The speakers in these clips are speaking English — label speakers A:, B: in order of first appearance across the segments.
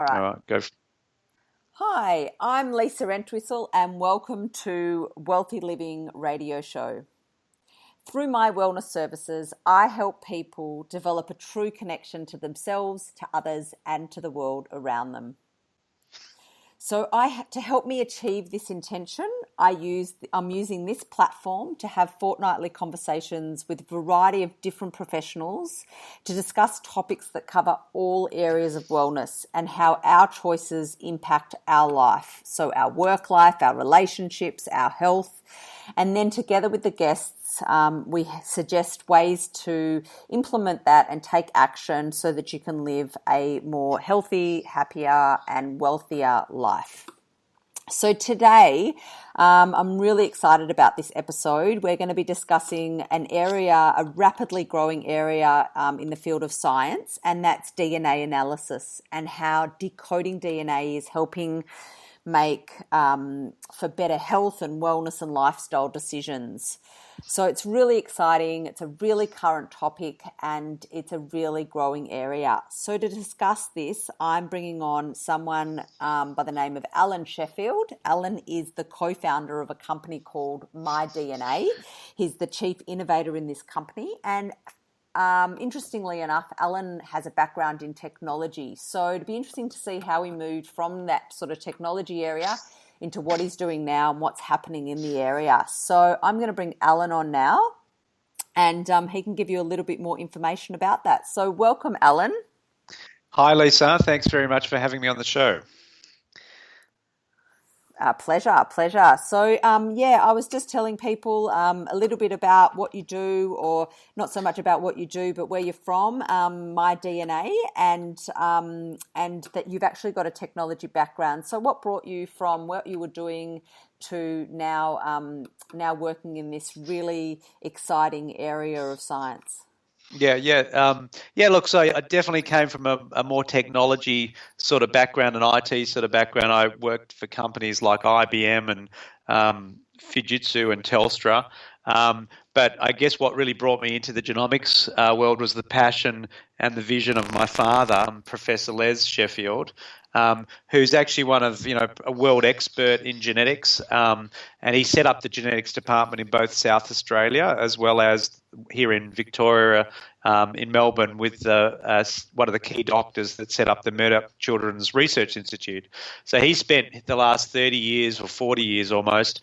A: All right.
B: All right, go.
A: Hi, I'm Lisa Entwistle and welcome to Wellthy Living radio show. Through my wellness services, I help people develop a true connection to themselves, to others, and to the world around them. So to help me achieve this intention, I'm using this platform to have fortnightly conversations with a variety of different professionals to discuss topics that cover all areas of wellness and how our choices impact our life. So our work life, our relationships, our health, and then together with the guests, we suggest ways to implement that and take action so that you can live a more healthy, happier, and wealthier life. So today, I'm really excited about this episode. We're going to be discussing a rapidly growing area in the field of science, and that's DNA analysis and how decoding DNA is helping make for better health and wellness and lifestyle decisions. So it's really exciting, it's a really current topic, and it's a really growing area. So to discuss this, I'm bringing on someone by the name of Allan Sheffield. Allan is the co-founder of a company called MyDNA. He's the chief innovator in this company, and interestingly enough, Allan has a background in technology. So it'd be interesting to see how he moved from that sort of technology area into what he's doing now and what's happening in the area. So I'm going to bring Allan on now, and he can give you a little bit more information about that. So welcome, Allan.
B: Hi, Lisa. Thanks very much for having me on the show.
A: Pleasure. So, I was just telling people a little bit about what you do, or not so much about what you do, but where you're from, MyDNA, and that you've actually got a technology background. So what brought you from what you were doing to now working in this really exciting area of science?
B: Look, so I definitely came from a more technology sort of background, an IT sort of background. I worked for companies like IBM and Fujitsu and Telstra. But I guess what really brought me into the genomics world was the passion and the vision of my father, Professor Les Sheffield, who's actually one of, a world expert in genetics. And he set up the genetics department in both South Australia as well as here in Victoria, in Melbourne, with one of the key doctors that set up the Murdoch Children's Research Institute. So he spent the last 30 years or 40 years almost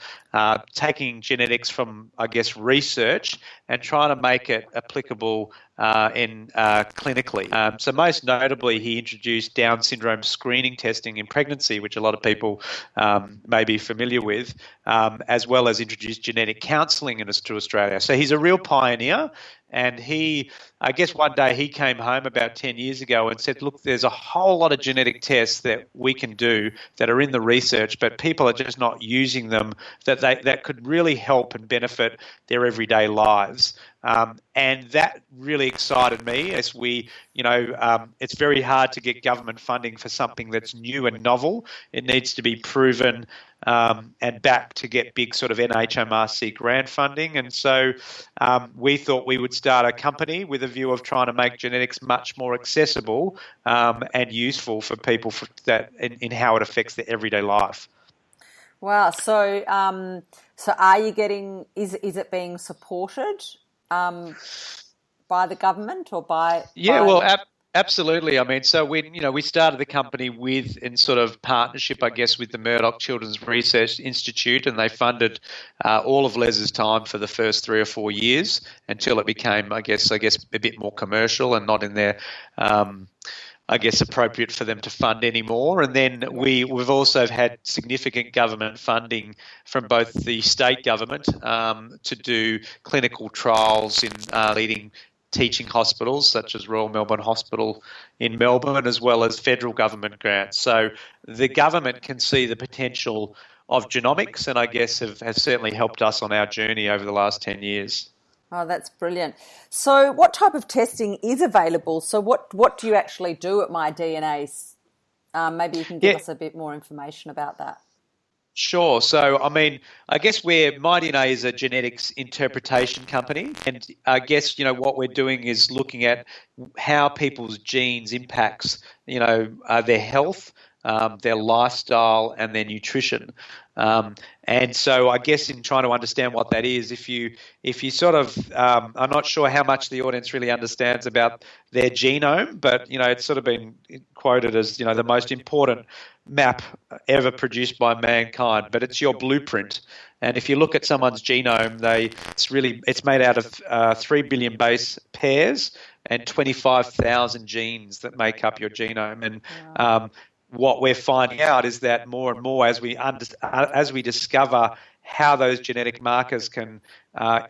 B: taking genetics from, I guess, research and trying to make it applicable clinically. So most notably, he introduced Down syndrome screening testing in pregnancy, which a lot of people may be familiar with, as well as introduced genetic counselling to Australia. So he's a real pioneer. And I guess one day he came home about 10 years ago and said, look, there's a whole lot of genetic tests that we can do that are in the research, but people are just not using them, that could really help and benefit their everyday lives. And that really excited me as it's very hard to get government funding for something that's new and novel. It needs to be proven and backed to get big sort of NHMRC grant funding. And so we thought we would start a company with a view of trying to make genetics much more accessible and useful for people in how it affects their everyday life.
A: Wow. So are you getting, is it being supported by the government or by?
B: Absolutely. I mean, so we started the company in sort of partnership, I guess, with the Murdoch Children's Research Institute, and they funded all of Les's time for the first 3 or 4 years until it became, I guess, a bit more commercial and not in their, appropriate for them to fund anymore. And then we've also had significant government funding from both the state government to do clinical trials in leading teaching hospitals such as Royal Melbourne Hospital in Melbourne, as well as federal government grants. So the government can see the potential of genomics, and I guess has certainly helped us on our journey over the last 10 years.
A: Oh, that's brilliant. So what type of testing is available? So what do you actually do at MyDNA? Maybe you can give us a bit more information about that.
B: Sure. So, I mean, I guess My DNA is a genetics interpretation company, and I guess what we're doing is looking at how people's genes impacts their health, their lifestyle, and their nutrition. Um, and so, I guess in trying to understand what that is, if you sort of, I'm not sure how much the audience really understands about their genome, but it's sort of been quoted as the most important map ever produced by mankind, but it's your blueprint. And if you look at someone's genome, it's made out of 3 billion base pairs and 25,000 genes that make up your genome. And what we're finding out is that more and more, as we discover how those genetic markers can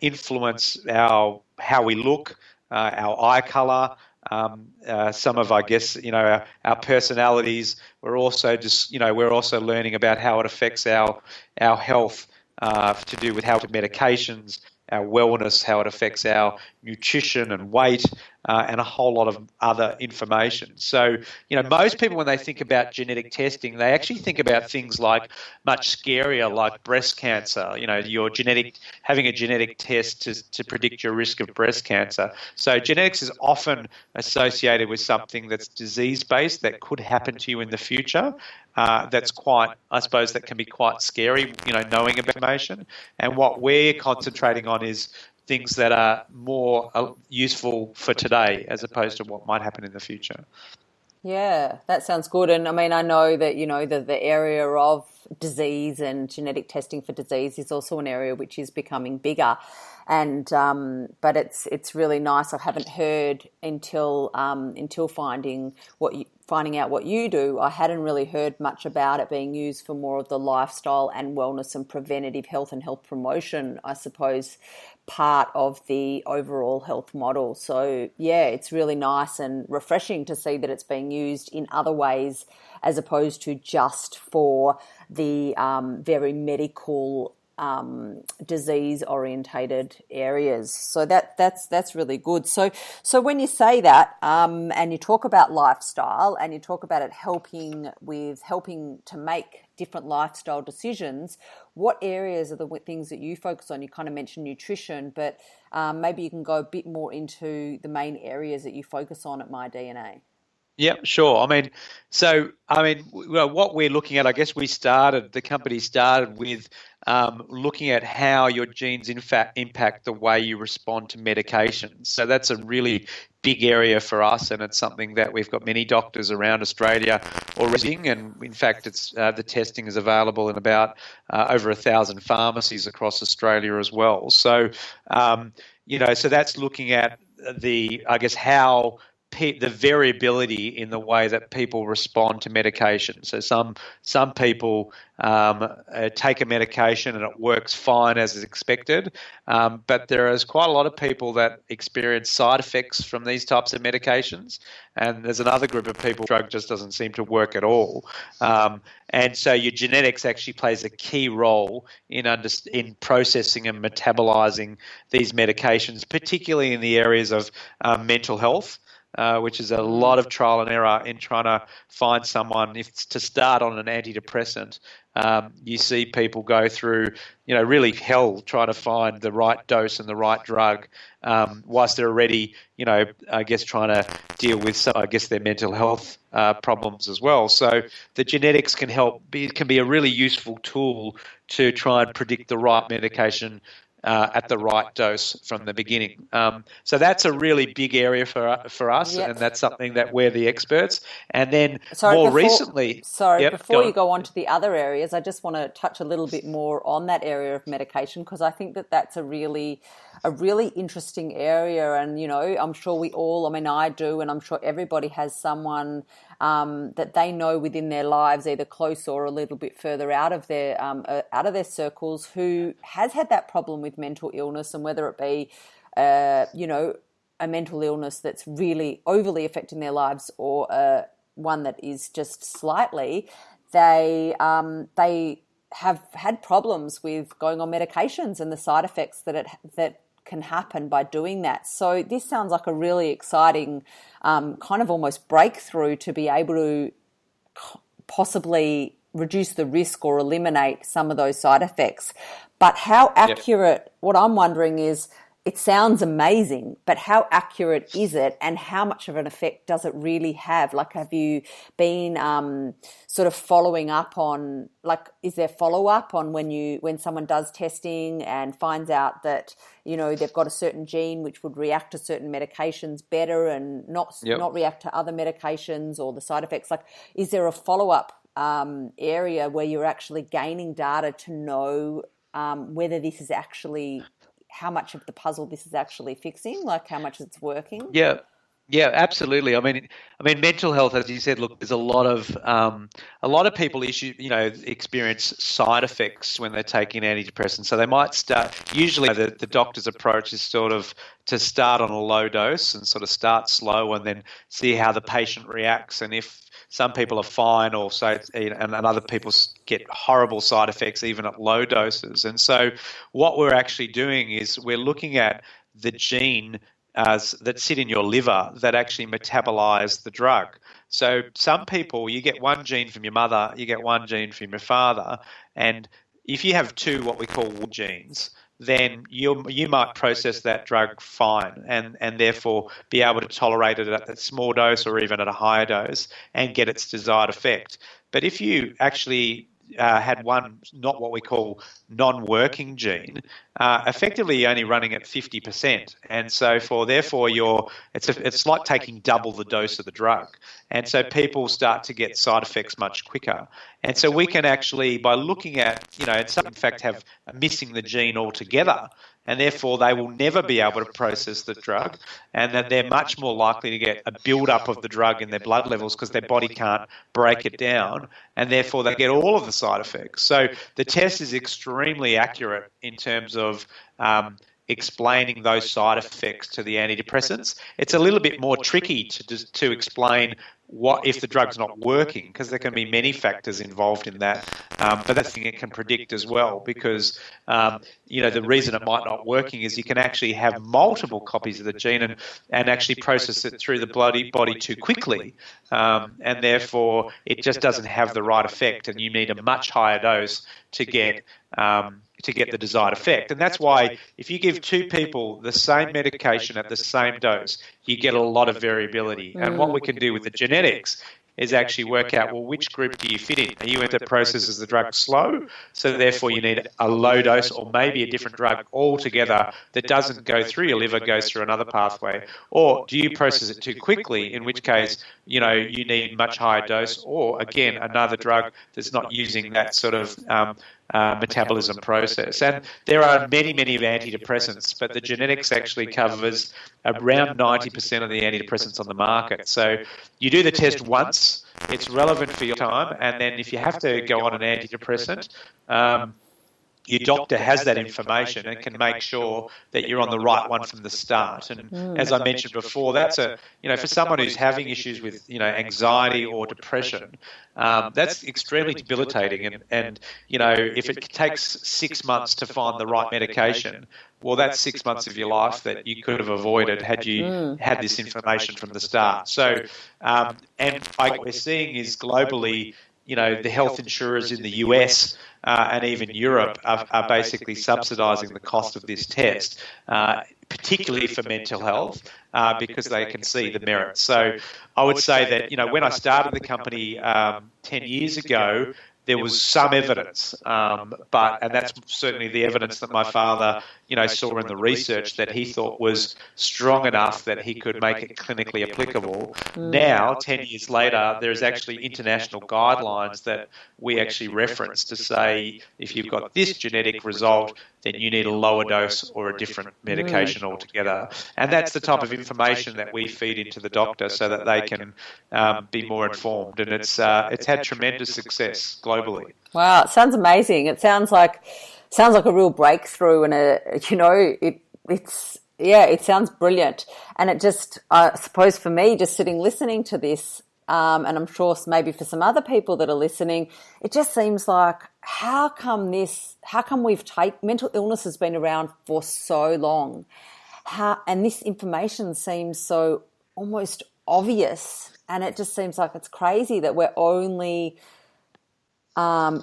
B: influence how we look, our eye color, some of, I guess, our personalities. We're also learning about how it affects our health, to do with how medications, our wellness, how it affects our nutrition and weight, and a whole lot of other information. So, most people, when they think about genetic testing, they actually think about things like much scarier, like breast cancer. Having a genetic test to predict your risk of breast cancer. So, genetics is often associated with something that's disease-based that could happen to you in the future. That can be quite scary, knowing about information. And what we're concentrating on is things that are more useful for today as opposed to what might happen in the future.
A: Yeah, that sounds good. And I mean, I know that, the area of disease and genetic testing for disease is also an area which is becoming bigger. And but it's really nice. I haven't heard until finding out what you do. I hadn't really heard much about it being used for more of the lifestyle and wellness and preventative health and health promotion, I suppose, part of the overall health model. So yeah, it's really nice and refreshing to see that it's being used in other ways as opposed to just for the very medical disease orientated areas. So that's really good. So when you say that, and you talk about lifestyle and you talk about it helping to make different lifestyle decisions, what areas are the things that you focus on? You kind of mentioned nutrition, but maybe you can go a bit more into the main areas that you focus on at My DNA.
B: Yeah, sure. What we're looking at, I guess the company started with looking at how your genes in fact impact the way you respond to medications. So that's a really big area for us, and it's something that we've got many doctors around Australia already using, and in fact, the testing is available in about over 1,000 pharmacies across Australia as well. So, so that's looking at how the variability in the way that people respond to medication. So some people take a medication and it works fine as is expected, but there is quite a lot of people that experience side effects from these types of medications, and there's another group of people the drug just doesn't seem to work at all. And so your genetics actually plays a key role in processing and metabolizing these medications, particularly in the areas of mental health. Which is a lot of trial and error in trying to find someone to start on an antidepressant. You see people go through, really hell trying to find the right dose and the right drug, whilst they're already, trying to deal with their mental health problems as well. So the genetics can be a really useful tool to try and predict the right medication at the right dose from the beginning. So that's a really big area for us,
A: Yep.
B: and that's something that we're the experts. And then
A: recently... Before you go on
B: to
A: the other areas, I just want to touch a little bit more on that area of medication, because I think that that's a really interesting area. And, I'm sure I do, and I'm sure everybody has someone that they know within their lives, either close or a little bit further out of their circles, who has had that problem with mental illness, and whether it be, a mental illness that's really overly affecting their lives or one that is just slightly, they have had problems with going on medications and the side effects that can happen by doing that. So this sounds like a really exciting kind of almost breakthrough to be able to possibly reduce the risk or eliminate some of those side effects. But how accurate, what I'm wondering is, it sounds amazing, but how accurate is it, and how much of an effect does it really have? Like, have you been sort of following up on, like, is there follow-up on when someone does testing and finds out that, you know, they've got a certain gene which would react to certain medications better and not react to other medications, or the side effects? Like, is there a follow-up area where you're actually gaining data to know whether this is actually, how much of the puzzle this is actually fixing, like how much it's working?
B: Yeah, absolutely. I mean, mental health, as you said, look, there's a lot of people experience side effects when they're taking antidepressants. So they might start. Usually, the doctor's approach is sort of to start on a low dose and sort of start slow, and then see how the patient reacts. And if some people are fine, or and other people get horrible side effects even at low doses. And so, what we're actually doing is we're looking at the gene that sit in your liver that actually metabolize the drug. So some people, you get one gene from your mother, you get one gene from your father, and if you have two what we call genes, then you might process that drug fine and therefore be able to tolerate it at a small dose or even at a higher dose and get its desired effect. But if you actually had one, not what we call non-working gene, effectively you're only running at 50%, and so therefore it's like taking double the dose of the drug, and so people start to get side effects much quicker. And so we can actually, by looking at, and some in fact have missing the gene altogether, and therefore they will never be able to process the drug, and that they're much more likely to get a build-up of the drug in their blood levels because their body can't break it down, and therefore they get all of the side effects. So the test is extremely accurate in terms of explaining those side effects to the antidepressants. It's a little bit more tricky to explain what if the drug's not working, because there can be many factors involved in that. But that's the thing it can predict as well, because the reason it might not working is you can actually have multiple copies of the gene and actually process it through the body too quickly, and therefore it just doesn't have the right effect, and you need a much higher dose to get the desired effect. And that's why if you give two people the same medication at the same dose, you get a lot of variability. And what we can do with the genetics is actually work out, well, which group do you fit in? Are you into processes the drug slow, so therefore you need a low dose, or maybe a different drug altogether that doesn't go through your liver, goes through another pathway? Or do you process it too quickly, in which case, you need much higher dose, or again, another drug that's not using that sort of metabolism process. And there are many, many antidepressants, but the genetics actually covers around 90% of the antidepressants on the market. So you do the test once, it's relevant for your time, and then if you have to go on an antidepressant, your doctor has that information and can make sure that you're on the right one from the start. And as I mentioned before, that's for someone who's having issues with, anxiety or depression, that's extremely debilitating. And if it takes 6 months to find the right medication, well, that's 6 months of your life that you could have avoided had you had this information from the start. So, what we're seeing is globally, the health insurers in the US and even Europe are basically subsidising the cost of this test, particularly for mental health, because they can see the merits. So I would say that, when I started the company 10 years ago, there was some evidence, and that's certainly the evidence that my father, saw in the research that he thought was strong enough that he could make it clinically applicable. Now, 10 years later, there's actually international guidelines that we actually reference to say if you've got this genetic result, then you need a lower dose or a different medication altogether. And that's the type of information that we feed into the doctor so that they can be more informed. And it's had tremendous success globally.
A: Wow, it sounds amazing. It sounds like a real breakthrough, and it sounds brilliant. And it just, I suppose for me, just sitting listening to this, and I'm sure maybe for some other people that are listening, it just seems like, how come mental illness has been around for so long, and this information seems so almost obvious, and it just seems like it's crazy that we're only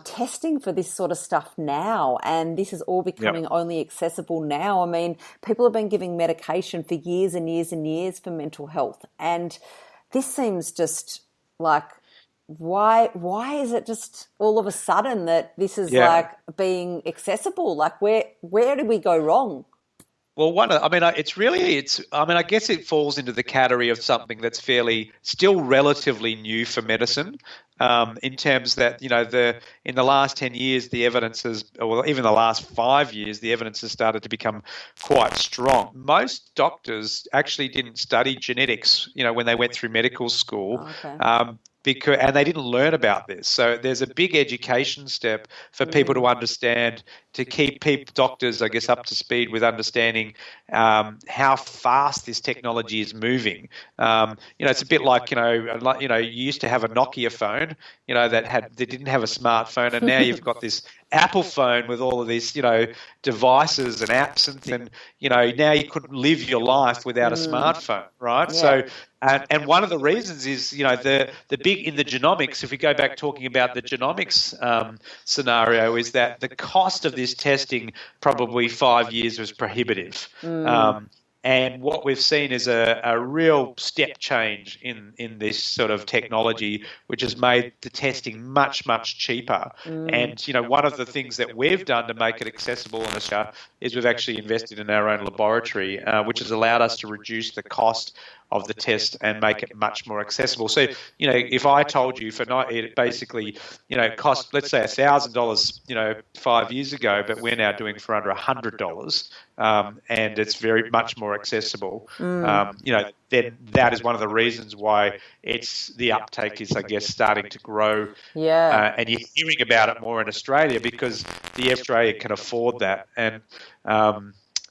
A: testing for this sort of stuff now, and this is all becoming
B: Yep.
A: only accessible now. I mean, people have been giving medication for years and years and years for mental health, and this seems just like, why is it just all of a sudden that this is
B: Yeah.
A: like being accessible? Like, where did we go wrong?
B: Well, I guess it falls into the category of something that's still relatively new for medicine, in terms that, in the last 10 years, the evidence or even the last 5 years, the evidence has started to become quite strong. Most doctors actually didn't study genetics, when they went through medical school.
A: Okay.
B: And they didn't learn about this. So there's a big education step for people to understand, to keep doctors, I guess, up to speed with understanding how fast this technology is moving. It's a bit like, you used to have a Nokia phone, that didn't have a smartphone, and now you've got this Apple phone with all of these, devices and apps and things. And, now you couldn't live your life without a smartphone, right?
A: Yeah.
B: So, and one of the reasons is, the big in the genomics, if we go back talking about the genomics scenario, is that the cost of this testing probably 5 years was prohibitive. And what we've seen is a real step change in this sort of technology, which has made the testing much, much cheaper. And, one of the things that we've done to make it accessible in Australia is we've actually invested in our own laboratory, which has allowed us to reduce the cost of the test and make it much more accessible. So, if I told you it basically, cost, let's say $1,000, 5 years ago, but we're now doing for under $100, and it's very much more accessible, then that is one of the reasons why the uptake is, I guess, starting to grow.
A: Yeah.
B: And you're hearing about it more in Australia because Australia can afford that. And,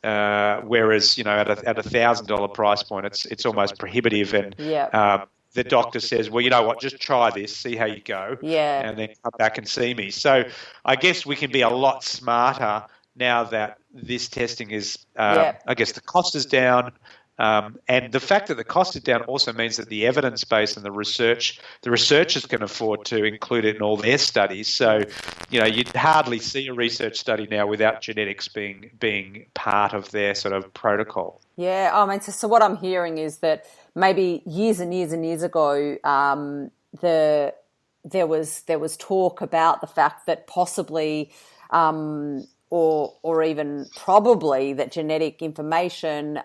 B: whereas, at a $1,000 price point, it's almost prohibitive, and the doctor says, well, you know what, just try this, see how you go, and then come back and see me. So I guess we can be a lot smarter now that this testing is, I guess the cost is down. And the fact that the cost is down also means that the evidence base and the researchers can afford to include it in all their studies. So, you'd hardly see a research study now without genetics being part of their sort of protocol.
A: Yeah, I mean, so what I'm hearing is that maybe years and years and years ago, there was talk about the fact that possibly, or even probably, that genetic information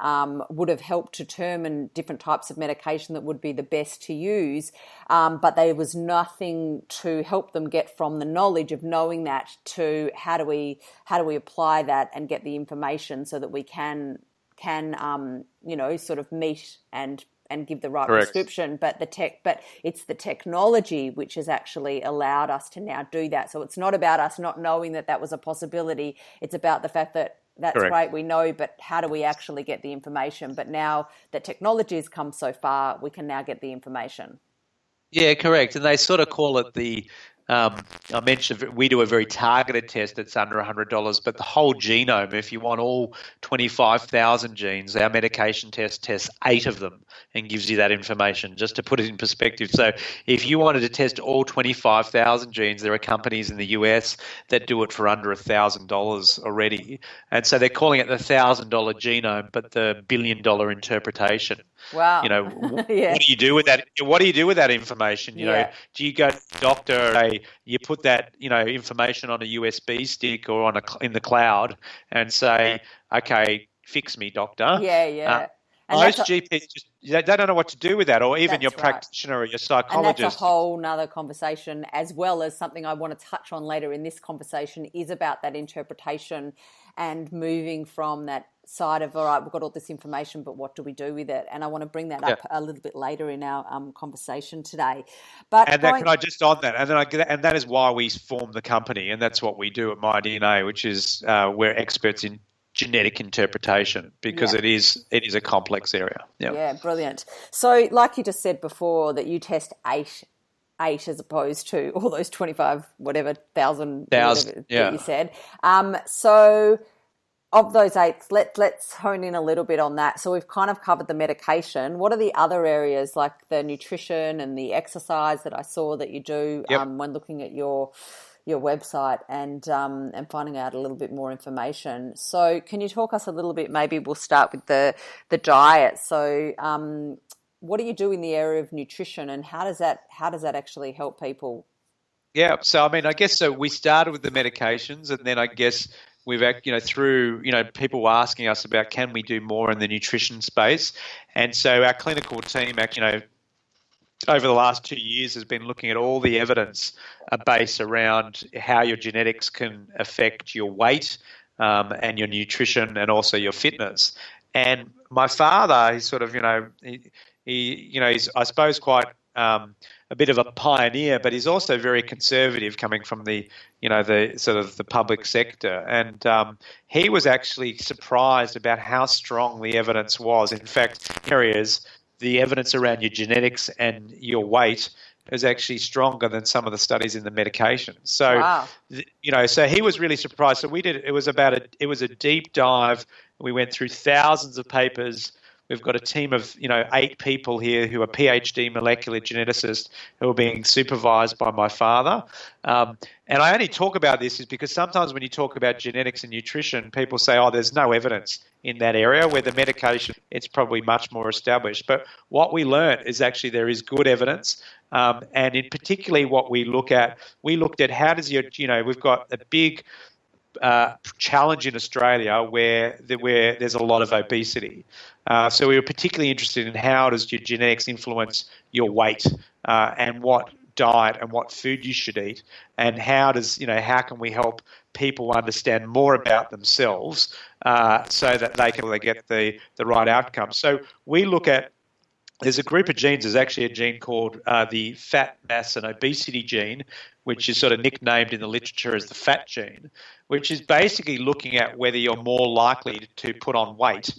A: would have helped determine different types of medication that would be the best to use, but there was nothing to help them get from the knowledge of knowing that to how do we apply that and get the information so that we can sort of meet and give the right
B: Correct.
A: prescription, but it's the technology which has actually allowed us to now do that. So it's not about us not knowing that was a possibility. It's about the fact that that's
B: Correct.
A: great, we know, but how do we actually get the information? But now that technology has come so far, we can now get the information.
B: Yeah, correct. And they sort of call it I mentioned we do a very targeted test that's under $100, but the whole genome, if you want all 25,000 genes, our medication test tests 8 of them and gives you that information, just to put it in perspective. So if you wanted to test all 25,000 genes, there are companies in the US that do it for under $1,000 already. And so they're calling it the $1,000 genome, but the $1 billion interpretation.
A: Wow.
B: What do you do with that? What do you do with that information? Do you go to the doctor and you put that, information on a USB stick or in the cloud and say, okay, fix me, doctor?
A: Yeah.
B: Most GPs they don't know what to do with that, or even your practitioner or your psychologist.
A: And that's a whole nother conversation, as well as something I want to touch on later in this conversation is about that interpretation and moving from that side of, all right, we've got all this information, but what do we do with it? And I want to bring that up a little bit later in our conversation today.
B: Can I just on that? And that is why we formed the company, and that's what we do at MyDNA, which is we're experts in genetic interpretation, because it is a complex area.
A: Yeah, brilliant. So like you just said before, that you test eight as opposed to all those 25 thousand that you said. So of those 8, let's hone in a little bit on that. So we've kind of covered the medication. What are the other areas, like the nutrition and the exercise that I saw that you do when looking at your your website and finding out a little bit more information. So can you talk us a little bit, maybe we'll start with the diet. So what do you do in the area of nutrition, and how does that actually help people?
B: Yeah, so I mean, I guess so. We started with the medications, and then I guess we've, through people asking us about can we do more in the nutrition space, and so our clinical team, over the last 2 years has been looking at all the evidence base around how your genetics can affect your weight and your nutrition and also your fitness. And my father, he's sort of, he's, I suppose, quite a bit of a pioneer, but he's also very conservative, coming from the sort of the public sector. And he was actually surprised about how strong the evidence was. In fact, areas, the evidence around your genetics and your weight is actually stronger than some of the studies in the medications. So,
A: wow.
B: So he was really surprised. So it was a deep dive. We went through thousands of papers. We've got a team of 8 people here who are PhD molecular geneticists who are being supervised by my father. And I only talk about this is because sometimes when you talk about genetics and nutrition, people say, oh, there's no evidence in that area, where the medication, it's probably much more established. But what we learned is actually there is good evidence. And in particularly what we looked at how does we've got a big challenge in Australia where there's a lot of obesity. So we were particularly interested in how does your genetics influence your weight and what diet and what food you should eat, and how can we help people understand more about themselves so that they can get the right outcome. So we look at, there's a group of genes. There's actually a gene called the fat mass and obesity gene, which is sort of nicknamed in the literature as the fat gene, which is basically looking at whether you're more likely to put on weight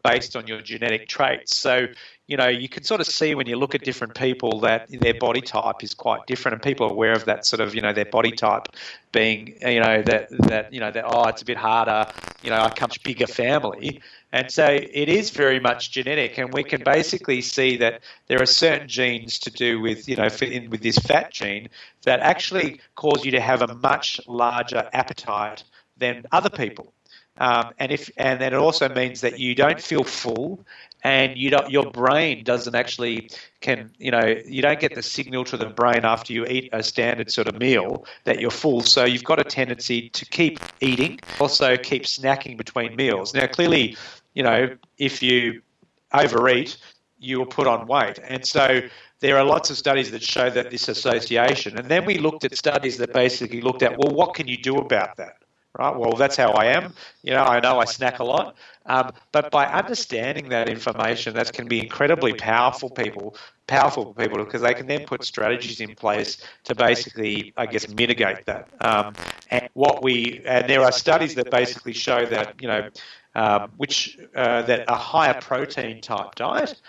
B: based on your genetic traits. So, you can sort of see when you look at different people that their body type is quite different, and people are aware of that sort of, their body type being, that it's a bit harder, I come from a bigger family. And so it is very much genetic, and we can basically see that there are certain genes to do with, with this fat gene that actually cause you to have a much larger appetite than other people. And then it also means that you don't feel full, and your brain doesn't actually you don't get the signal to the brain after you eat a standard sort of meal that you're full. So you've got a tendency to keep eating, also keep snacking between meals. Now, clearly, if you overeat, you will put on weight. And so there are lots of studies that show that this association. And then we looked at studies that basically looked at, well, what can you do about that? Right? Well, that's how I am. I know I snack a lot. But by understanding that information, that can be incredibly powerful for people, because they can then put strategies in place to basically, I guess, mitigate that. And there are studies that basically show that, that a higher protein type diet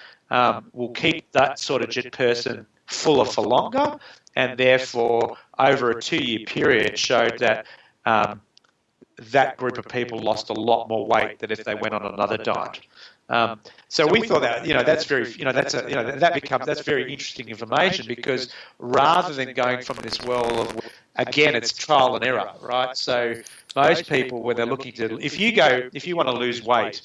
B: will keep that sort of person fuller for longer, and therefore over a 2-year period showed that that group of people lost a lot more weight than if they went on another diet. So we thought that that's very interesting information, because rather than going from this world of, again, it's trial and error, right? So most people, when they're looking to, if you want to lose weight,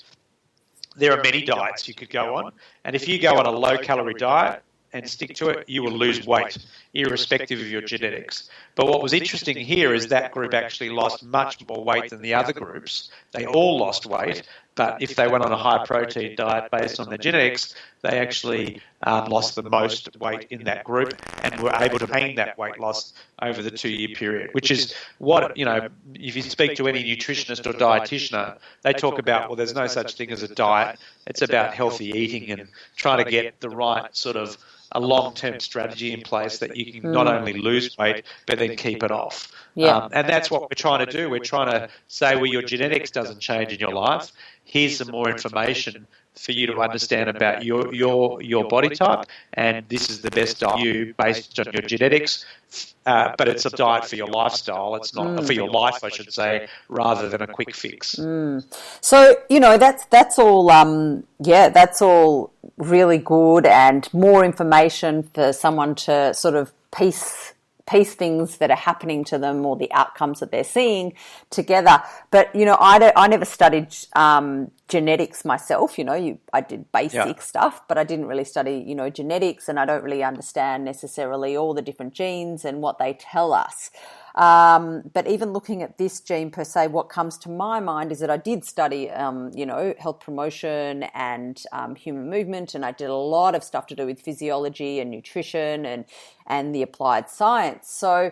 B: there are many diets you could go on, and if you go on a low calorie diet and stick to it, you will lose weight, irrespective of your genetics. But what was interesting here is that group actually lost much more weight than the other groups. They all lost weight, but if they went on a high protein diet based on their genetics, they actually lost the most weight in that group and were able to maintain that weight loss over the 2-year period, which is what, if you speak to any nutritionist or dietitian, they talk about, well, there's no such thing as a diet. It's about healthy eating and trying to get the right sort of a long-term strategy in place that you can not only lose weight, but then keep it off.
A: Yeah.
B: And that's what we're trying to do. We're trying to say, well, your genetics doesn't change in your life. Here's some more information for you to understand about your body type, and this is the best diet for you based on your genetics. But it's a diet for your lifestyle. It's not for your life, I should say, rather than a quick fix.
A: So that's all. That's all really good, and more information for someone to sort of piece piece things that are happening to them or the outcomes that they're seeing together. But, I never studied genetics myself. I did basic stuff, but I didn't really study, genetics, and I don't really understand necessarily all the different genes and what they tell us. But even looking at this gene per se, what comes to my mind is that I did study, health promotion and human movement, and I did a lot of stuff to do with physiology and nutrition and the applied science. So,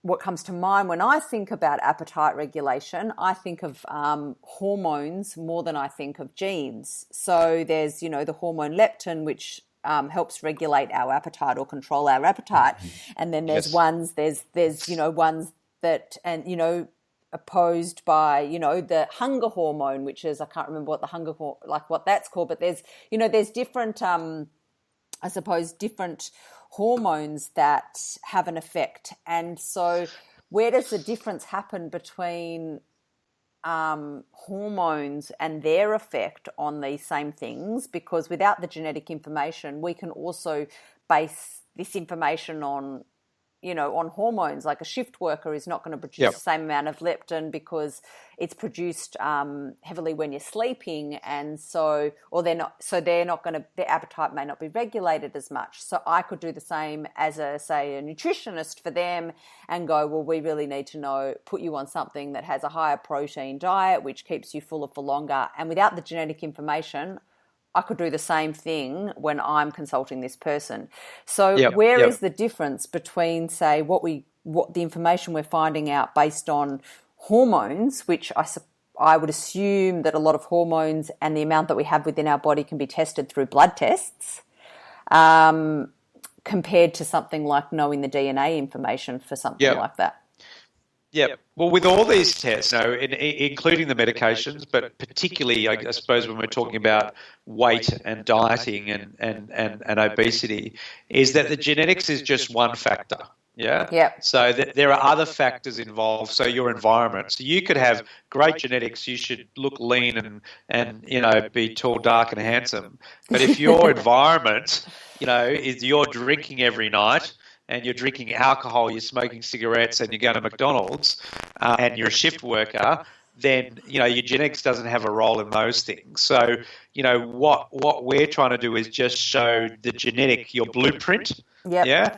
A: what comes to mind when I think about appetite regulation, I think of hormones more than I think of genes. So there's, the hormone leptin, which helps regulate our appetite or control our appetite. And then there's ones that, and, opposed by, the hunger hormone, which is, I can't remember what the what that's called, but there's different, I suppose, different hormones that have an effect. And so where does the difference happen between hormones and their effect on these same things? Because without the genetic information, we can also base this information on hormones. Like a shift worker is not going to produce the same amount of leptin because it's produced heavily when you're sleeping, and their appetite may not be regulated as much. So I could do the same as a nutritionist for them and go, well, we really need to put you on something that has a higher protein diet, which keeps you fuller for longer. And without the genetic information, I could do the same thing when I'm consulting this person. So where is the difference between, say, what the information we're finding out based on hormones, which I would assume that a lot of hormones and the amount that we have within our body can be tested through blood tests, compared to something like knowing the DNA information for something like that?
B: Yeah. Well, with all these tests, including the medications, but particularly, I suppose, when we're talking about weight and dieting and obesity, is that the genetics is just one factor. Yeah.
A: Yeah.
B: So there are other factors involved. So your environment. So you could have great genetics. You should look lean and be tall, dark, and handsome. But if your environment, is you're drinking every night, and you're drinking alcohol, you're smoking cigarettes, and you go to McDonald's, and you're a shift worker, then your genetics doesn't have a role in those things. So what we're trying to do is just show the genetic, your blueprint.
A: Yep.
B: Yeah.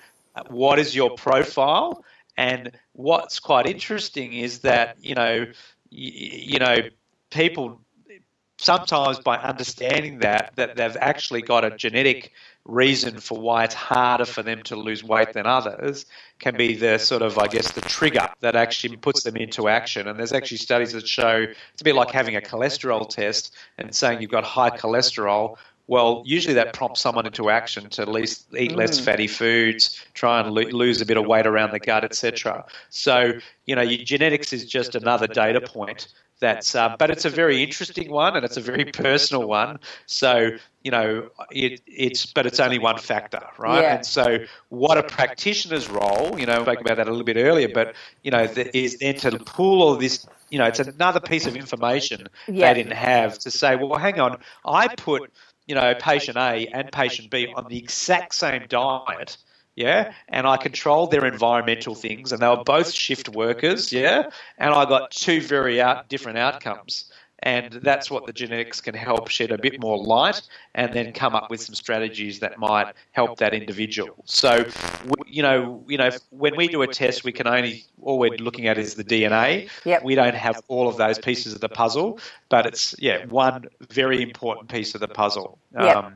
B: What is your profile? And what's quite interesting is that people sometimes, by understanding that they've actually got a genetic reason for why it's harder for them to lose weight than others, can be the sort of, I guess, the trigger that actually puts them into action. And there's actually studies that show it's a bit like having a cholesterol test and saying you've got high cholesterol. Well, usually that prompts someone into action to at least eat less fatty foods, try and lose a bit of weight around the gut, etc. So, your genetics is just another data point. But it's a very interesting one, and it's a very personal one. So, it's only one factor, right?
A: Yeah.
B: And so, what a practitioner's role, I spoke about that a little bit earlier, but is then to pull all this. It's another piece of information they didn't have to say, well, hang on, I put patient A and patient B on the exact same diet. Yeah, and I controlled their environmental things, and they were both shift workers. Yeah, and I got two very different outcomes, and that's what the genetics can help shed a bit more light, and then come up with some strategies that might help that individual. So, when we do a test, we can all we're looking at is the DNA.
A: Yep.
B: We don't have all of those pieces of the puzzle, but it's one very important piece of the puzzle.
A: Yep.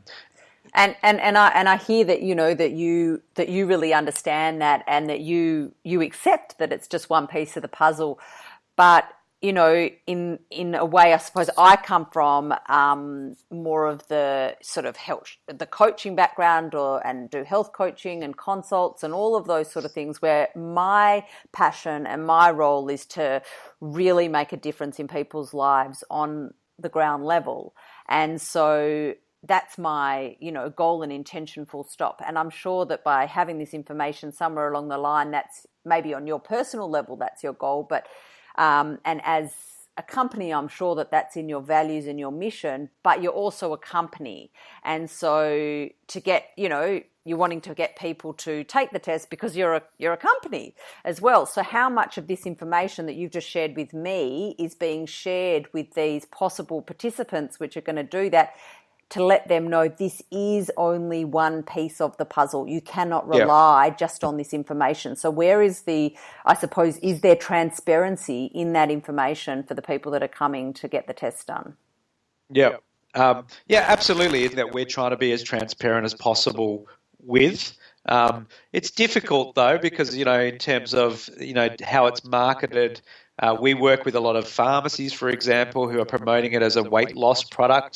A: And I hear that that you really understand that, and that you accept that it's just one piece of the puzzle. But in a way, I suppose I come from more of the sort of the coaching background, and do health coaching and consults and all of those sort of things, where my passion and my role is to really make a difference in people's lives on the ground level. And so that's my, goal and intention, full stop. And I'm sure that by having this information somewhere along the line, that's maybe on your personal level, that's your goal. But, and as a company, I'm sure that that's in your values and your mission, but you're also a company. And so to get, you're wanting to get people to take the test because you're a company as well. So how much of this information that you've just shared with me is being shared with these possible participants, which are going to do that, to let them know this is only one piece of the puzzle. You cannot rely just on this information. So where is is there transparency in that information for the people that are coming to get the test done?
B: Yeah. Absolutely. In that we're trying to be as transparent as possible with. It's difficult though, because, in terms of, how it's marketed, we work with a lot of pharmacies, for example, who are promoting it as a weight loss product.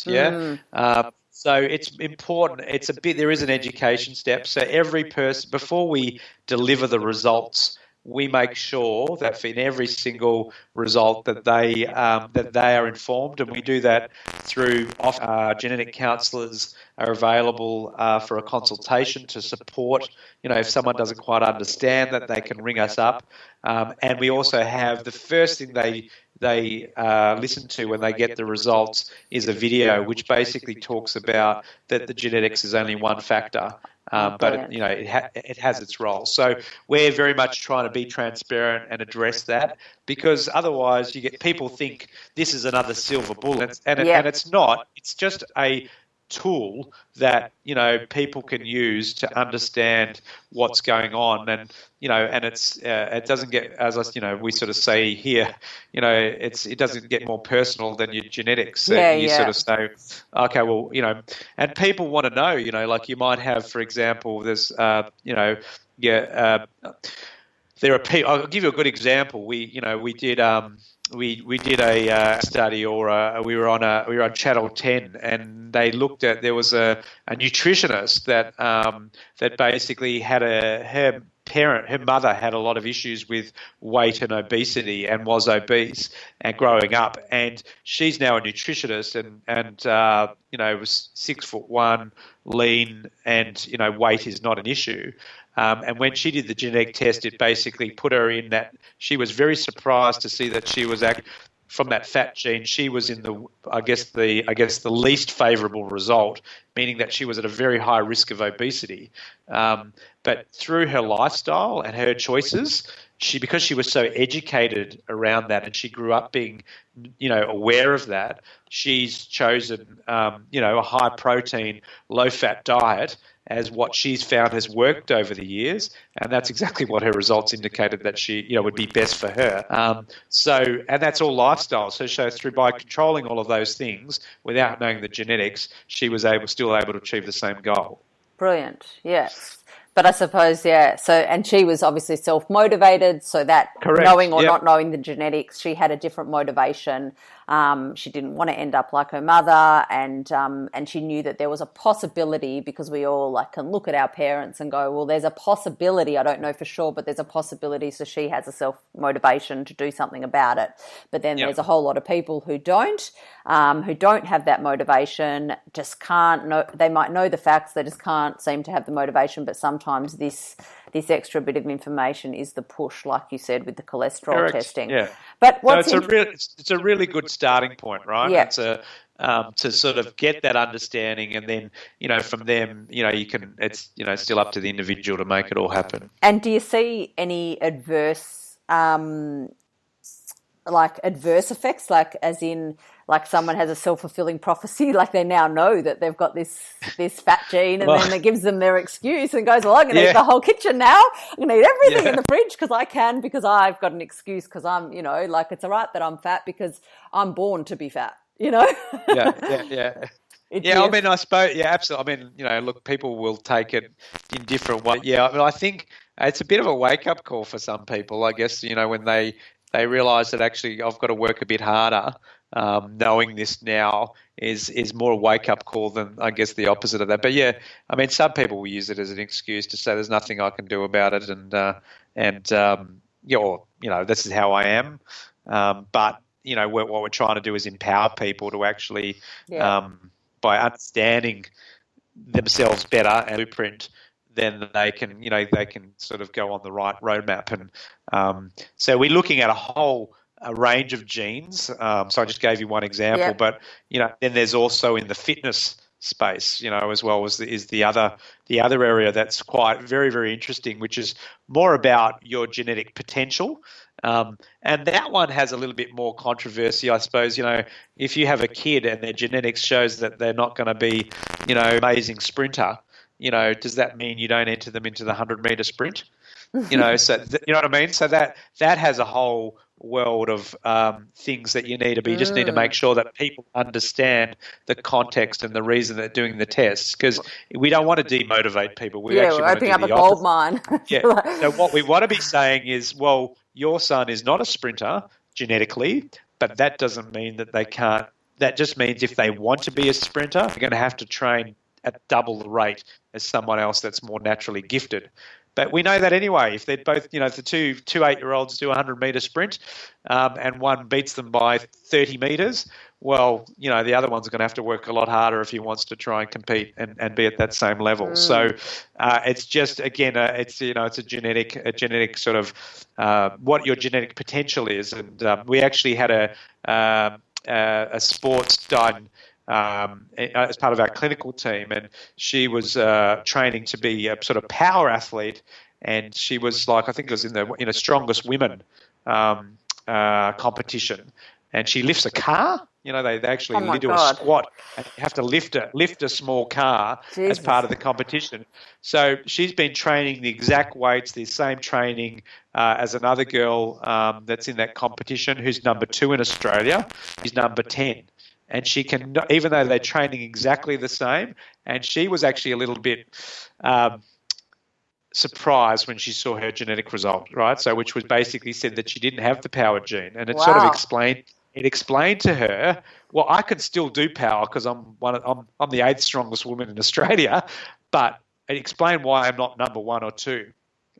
B: So it's important. There is an education step. So every person, before we deliver the results, we make sure that in every single result that they are informed, and we do that through genetic counsellors are available for a consultation to support. If someone doesn't quite understand that, they can ring us up, and we also have the first thing they listen to when they get the results is a video which basically talks about that the genetics is only one factor. But it has its role. So we're very much trying to be transparent and address that, because otherwise you get people think this is another silver bullet, and it's not. It's just a tool that people can use to understand what's going on, and it doesn't get, as we sort of say here, it doesn't get more personal than your genetics. Sort of say, okay, well, and people want to know, like you might have, for example, there's there are people. I'll give you a good example. We did a study, or we were on Channel 10, and they looked at, there was a nutritionist that basically had her mother had a lot of issues with weight and obesity, and was obese and growing up, and she's now a nutritionist, and was 6'1", lean, and weight is not an issue. And when she did the genetic test, it basically put her in that she was very surprised to see that she was from that fat gene. She was in the least favourable result, meaning that she was at a very high risk of obesity. But through her lifestyle and her choices, because she was so educated around that, and she grew up being, aware of that, she's chosen, a high protein, low fat diet as what she's found has worked over the years, and that's exactly what her results indicated that she, would be best for her. And that's all lifestyle. So by controlling all of those things without knowing the genetics, she was still able to achieve the same goal.
A: Brilliant. Yes. But I suppose, so, and she was obviously self-motivated, so that
B: Correct.
A: Knowing or not knowing the genetics, she had a different motivation. She didn't want to end up like her mother, and she knew that there was a possibility, because we all can look at our parents and go, well, there's a possibility, I don't know for sure, but there's a possibility, so she has a self-motivation to do something about it. But then there's a whole lot of people who don't have that motivation, just can't know, they might know the facts, they just can't seem to have the motivation, but sometimes this extra bit of information is the push, like you said, with the cholesterol
B: Correct.
A: testing.
B: Yeah.
A: But
B: it's a really good starting point, right?
A: Yeah.
B: It's to sort of get that understanding, and then from them you can, it's still up to the individual to make it all happen.
A: And do you see any adverse effects, as in someone has a self-fulfilling prophecy, they now know that they've got this fat gene, and then it gives them their excuse and goes, well, I'm going to eat the whole kitchen now. I'm going to eat everything in the fridge because I've got an excuse, because I'm, it's all right that I'm fat because I'm born to be fat,
B: Yeah. I mean, I suppose, absolutely. I mean, look, people will take it in different ways. Yeah, I mean, I think it's a bit of a wake-up call for some people, I guess, when they realise that actually I've got to work a bit harder. Knowing this now is more a wake-up call than, I guess, the opposite of that. But yeah, I mean, some people will use it as an excuse to say there's nothing I can do about it, this is how I am. But what we're trying to do is empower people to actually, by understanding themselves better and blueprint, then they can sort of go on the right roadmap. And so we're looking at a whole a range of genes. So I just gave you one example,
A: Yep.
B: but then there's also in the fitness space, as well as the other area that's quite very, very interesting, which is more about your genetic potential. And that one has a little bit more controversy, I suppose. If you have a kid and their genetics shows that they're not going to be, amazing sprinter, does that mean you don't enter them into the 100-meter sprint? So you know what I mean? So that has a whole world of things that you just need to make sure that people understand the context and the reason they're doing the tests, because we don't want to demotivate people. We actually
A: we're
B: want to
A: opening
B: do
A: up
B: the
A: a gold
B: opposite.
A: mine.
B: Yeah. So what we want to be saying is, well, your son is not a sprinter genetically, but that doesn't mean that they can't. That just means if they want to be a sprinter, they're going to have to train at double the rate as someone else that's more naturally gifted. But we know that anyway. If they're both, if the two 8-year-olds do a 100-meter sprint and one beats them by 30 meters, well, the other one's going to have to work a lot harder if he wants to try and compete and be at that same level. So it's just, again, it's a genetic sort of what your genetic potential is. And we actually had a sports done as part of our clinical team, and she was training to be a sort of power athlete, and she was like, I think it was in the strongest women competition, and she lifts a car. They actually do a squat, and you have to lift a small car as part of the competition. So she's been training the exact weights, the same training as another girl that's in that competition, who's number 2 in Australia. She's number 10. And she can, even though they're training exactly the same, and she was actually a little bit surprised when she saw her genetic result, right? So, which was basically said that she didn't have the power gene, and it sort of explained to her, well, I can still do power because I'm the 8th strongest woman in Australia, but it explained why I'm not number 1 or 2.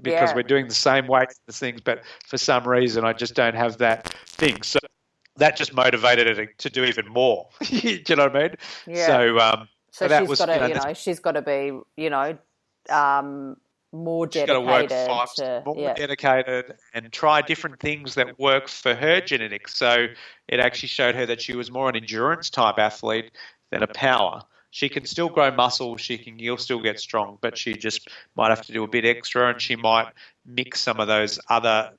B: Because we're doing the same weights, the things, but for some reason I just don't have that thing. So that just motivated her to do even more. Do you know what I mean?
A: Yeah.
B: So
A: that she's got to, she's got to be, more dedicated. She's got to work 5
B: more dedicated and try different things that work for her genetics. So it actually showed her that she was more an endurance type athlete than a power. She can still grow muscle, you'll still get strong, but she just might have to do a bit extra, and she might mix some of those other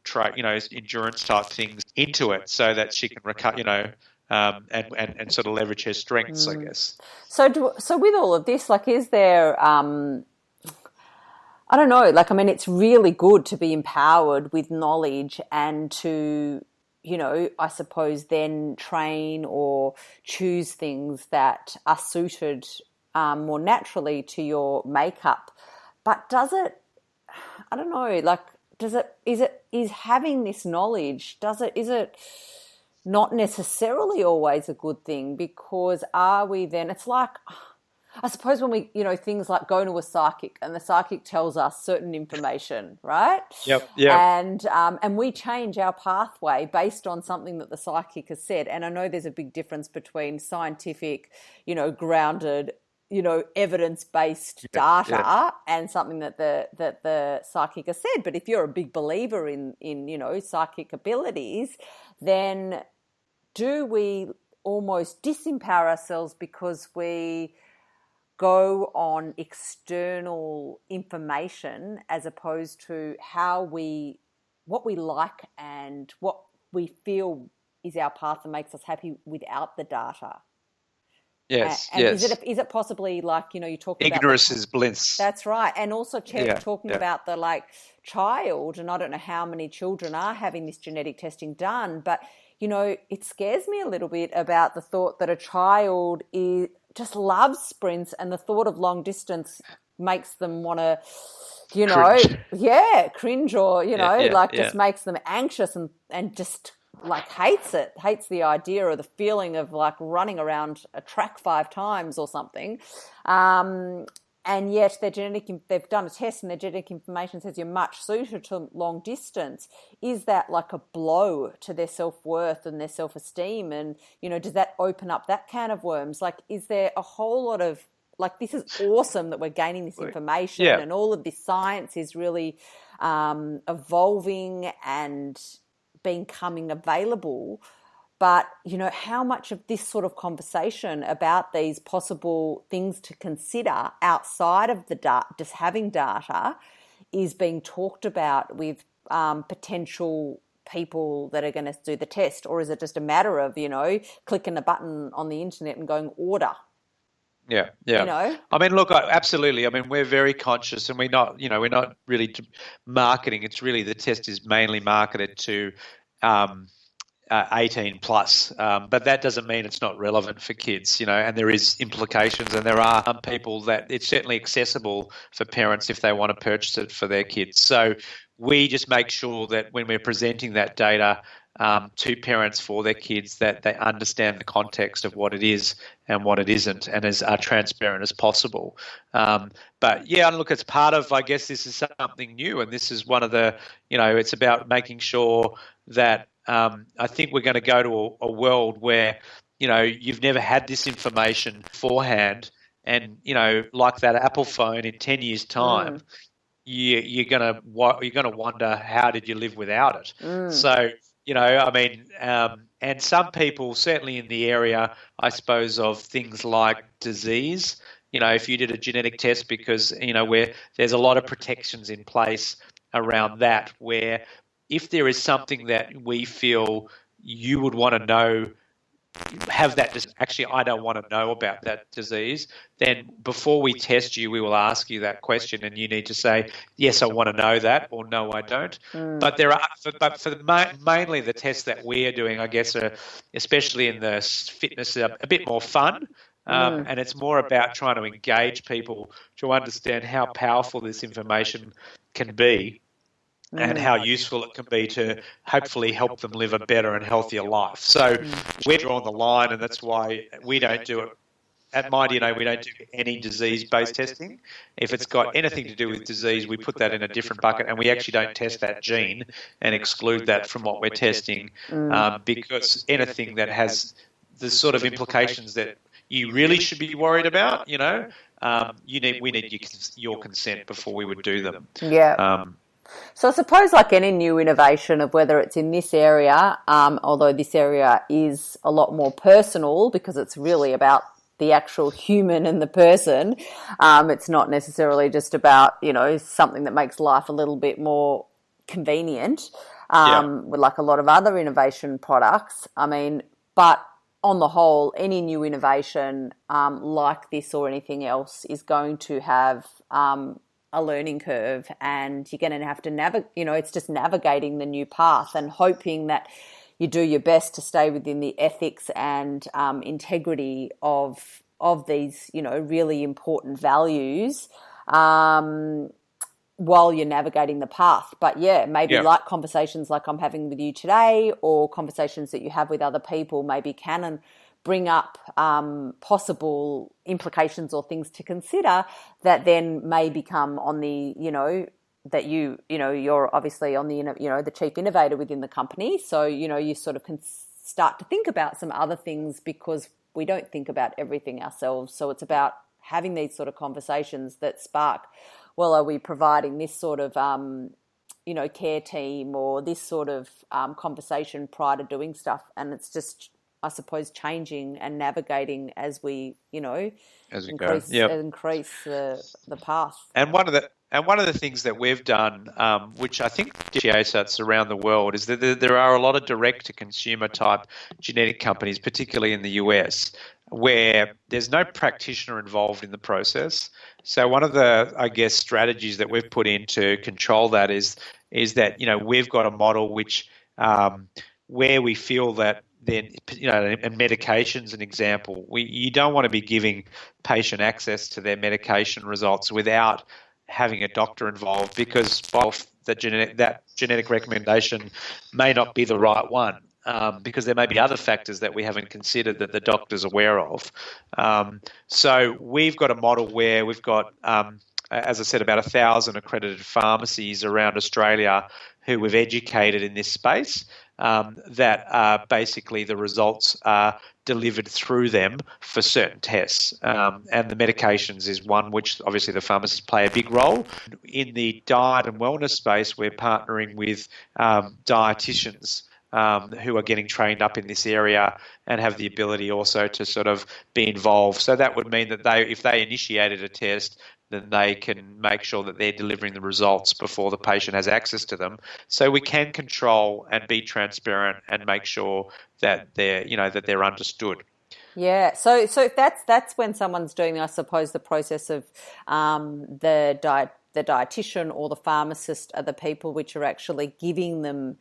B: endurance type things into it so that she can recover, and sort of leverage her strengths, I guess.
A: So with all of this, like, is there, I don't know, like, I mean, it's really good to be empowered with knowledge and to, I suppose then train or choose things that are suited more naturally to your makeup. But does it, I don't know, like, is having this knowledge, is it not necessarily always a good thing? Because are we then, it's like, I suppose when we, things like go to a psychic and the psychic tells us certain information, right?
B: Yep.
A: And we change our pathway based on something that the psychic has said. And I know there's a big difference between scientific, grounded, evidence-based data and something that the psychic has said. But if you're a big believer in psychic abilities, then do we almost disempower ourselves because we go on external information as opposed to what we like and what we feel is our path that makes us happy without the data?
B: Yes,
A: and
B: yes.
A: Is it possibly like, you talk about
B: ignorance is bliss.
A: That's right. And also talking about the child, and I don't know how many children are having this genetic testing done, but it scares me a little bit about the thought that a child just loves sprints, and the thought of long distance makes them want to, cringe or, just makes them anxious and just hates the idea or the feeling of running around a track 5 times or something. And yet they've done a test and their genetic information says you're much suited to long distance. Is that like a blow to their self-worth and their self-esteem? And, does that open up that can of worms? Like, is there a whole lot of, this is awesome that we're gaining this information and all of this science is really evolving, becoming available. But, how much of this sort of conversation about these possible things to consider outside of the just having data is being talked about with potential people that are going to do the test? Or is it just a matter of, clicking a button on the internet and going order?
B: Yeah. I mean, look, absolutely. I mean, we're very conscious, and we're not really marketing. It's really, the test is mainly marketed to 18 plus, but that doesn't mean it's not relevant for kids, and there is implications, and there are people that it's certainly accessible for parents if they want to purchase it for their kids. So we just make sure that when we're presenting that data to parents for their kids, that they understand the context of what it is and what it isn't, and are transparent as possible. But yeah, look, it's part of, I guess this is something new, and this is one of the, it's about making sure that I think we're going to go to a world where, you've never had this information beforehand, and, like that Apple phone in 10 years' time, you're gonna wonder, how did you live without it? So, I mean, and some people, certainly in the area, I suppose, of things like disease, if you did a genetic test, because, where there's a lot of protections in place around that, where if there is something that we feel you would want to know, actually, I don't want to know about that disease, then before we test you, we will ask you that question, and you need to say, yes, I want to know that, or no, I don't. But mainly the tests that we are doing, I guess, are, especially in the fitness, a bit more fun. And it's more about trying to engage people to understand how powerful this information can be, and how useful it can be to hopefully help them live a better and healthier life. So we're drawing the line, and that's why we don't do it. At My DNA, we don't do any disease-based testing. If it's got anything to do with disease, we put that in a different bucket, and we actually don't test that gene and exclude that from what we're testing, because anything that has the sort of implications that you really should be worried about, we need your consent before we would do them.
A: Yeah. So I suppose, like any new innovation, of whether it's in this area, although this area is a lot more personal because it's really about the actual human and the person, it's not necessarily just about, something that makes life a little bit more convenient, with like a lot of other innovation products. I mean, but on the whole, any new innovation like this or anything else is going to have a learning curve, and you're going to have to navigate, it's just navigating the new path and hoping that you do your best to stay within the ethics and integrity of these, really important values while you're navigating the path. But yeah, maybe like conversations like I'm having with you today, or conversations that you have with other people, maybe can bring up possible implications or things to consider that then may become on the, that you're obviously on the, the chief innovator within the company. So, you sort of can start to think about some other things, because we don't think about everything ourselves. So it's about having these sort of conversations that spark, well, are we providing this sort of, care team, or this sort of conversation prior to doing stuff? And it's just, I suppose, changing and navigating as we, increase the path.
B: And one of the things that we've done, which I think differentiates around the world, is that there are a lot of direct-to-consumer type genetic companies, particularly in the US, where there's no practitioner involved in the process. So one of the, I guess, strategies that we've put in to control that is that, we've got a model which where we feel that then, and medication's an example. You don't want to be giving patient access to their medication results without having a doctor involved, because that genetic recommendation may not be the right one, because there may be other factors that we haven't considered that the doctor's aware of. So we've got a model where we've got, as I said, about 1,000 accredited pharmacies around Australia who we've educated in this space, that basically the results are delivered through them for certain tests. And the medications is one which obviously the pharmacists play a big role. In the diet and wellness space, we're partnering with dietitians who are getting trained up in this area and have the ability also to sort of be involved. So that would mean that if they initiated a test, then they can make sure that they're delivering the results before the patient has access to them. So we can control and be transparent and make sure that they're understood.
A: Yeah, so if that's when someone's doing, I suppose, the process of the dietitian or the pharmacist are the people which are actually giving them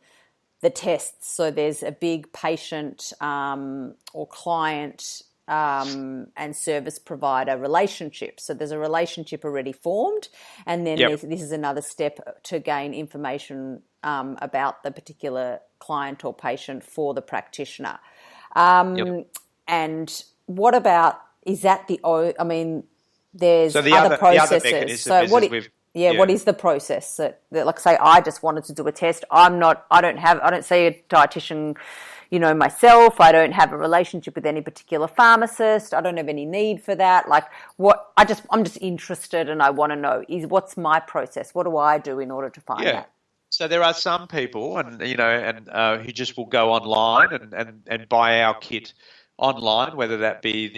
A: the tests. So there's a big patient or client and service provider relationship. So there's a relationship already formed, and then this is another step to gain information about the particular client or patient for the practitioner. And what about, is that I mean, there's other processes. So what is the process that, like, say, I just wanted to do a test. I don't see a dietitian, myself. I don't have a relationship with any particular pharmacist. I don't have any need for that. Like, I'm just interested, and I want to know what's my process? What do I do in order to find that?
B: So there are some people, who just will go online and buy our kit online, whether that be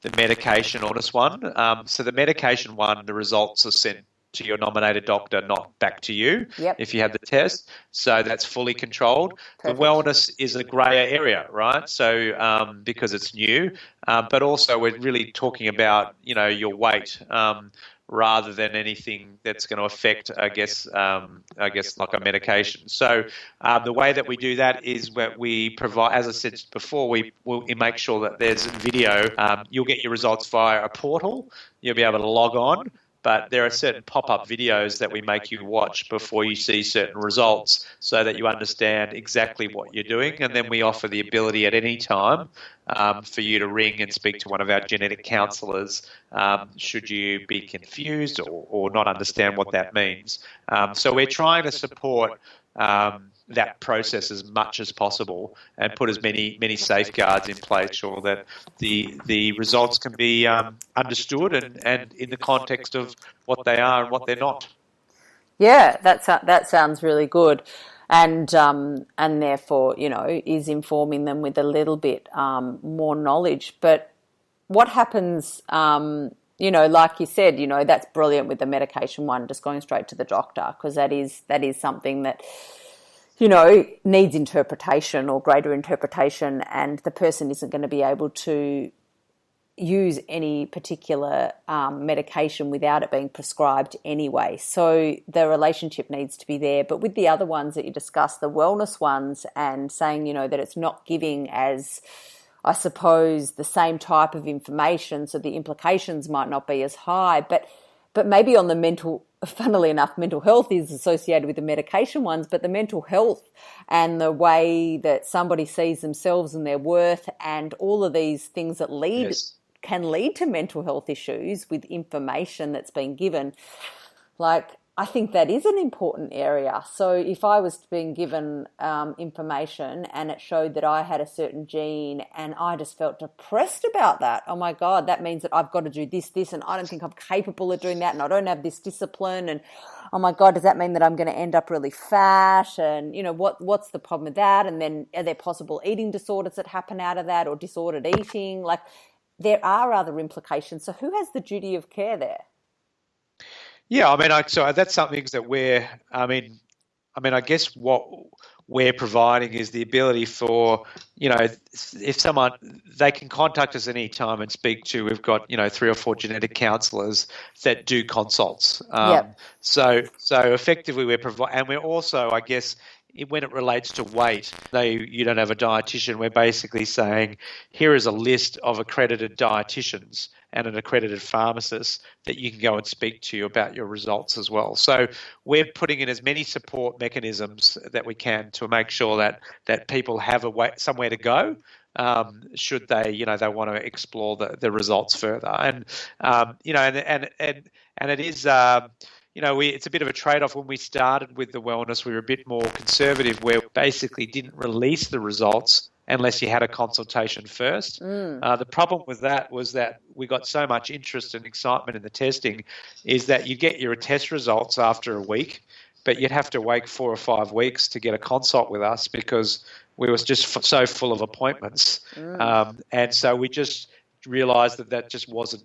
B: the medication honest one. So the medication one, the results are sent to your nominated doctor, not back to you if you had the test. So that's fully controlled. Perfect. The wellness is a grey area, right? So because it's new, but also we're really talking about, your weight, rather than anything that's going to affect, I guess, like a medication. So the way that we do that is that we provide, as I said before, we make sure that there's video. You'll get your results via a portal. You'll be able to log on. But there are certain pop-up videos that we make you watch before you see certain results so that you understand exactly what you're doing. And then we offer the ability at any time for you to ring and speak to one of our genetic counsellors should you be confused or not understand what that means. So we're trying to support that process as much as possible and put as many safeguards in place so that the results can be understood and in the context of what they are and what they're not.
A: Yeah, that sounds really good, and therefore is informing them with a little bit more knowledge. But what happens? Like you said, that's brilliant with the medication one, just going straight to the doctor, because that is something that needs interpretation or greater interpretation, and the person isn't going to be able to use any particular medication without it being prescribed anyway. So the relationship needs to be there. But with the other ones that you discussed, the wellness ones, and saying, that it's not giving as, I suppose, the same type of information, so the implications might not be as high, but maybe on the funnily enough, mental health is associated with the medication ones, but the mental health and the way that somebody sees themselves and their worth and all of these things that can lead to mental health issues with information that's been given. Like, I think that is an important area. So if I was being given information and it showed that I had a certain gene and I just felt depressed about that, oh my God, that means that I've got to do this, and I don't think I'm capable of doing that, and I don't have this discipline, and oh my God, does that mean that I'm going to end up really fat? And, what's the problem with that? And then are there possible eating disorders that happen out of that, or disordered eating? Like, there are other implications. So who has the duty of care there?
B: Yeah, so that's something that I guess what we're providing is the ability for, if someone, they can contact us at any time and speak to, we've got, 3 or 4 genetic counsellors that do consults. So effectively we're providing, and we're also, I guess, when it relates to weight, you don't have a dietitian, we're basically saying, here is a list of accredited dietitians and an accredited pharmacist that you can go and speak to about your results as well. So we're putting in as many support mechanisms that we can to make sure that people have somewhere to go should they, they want to explore the results further. And it is. It's a bit of a trade-off. When we started with the wellness, we were a bit more conservative, where we basically didn't release the results unless you had a consultation first. The problem with that was that we got so much interest and excitement in the testing is that you get your test results after a week, but you'd have to wait 4 or 5 weeks to get a consult with us because we was just so full of appointments. And so we just realised that just wasn't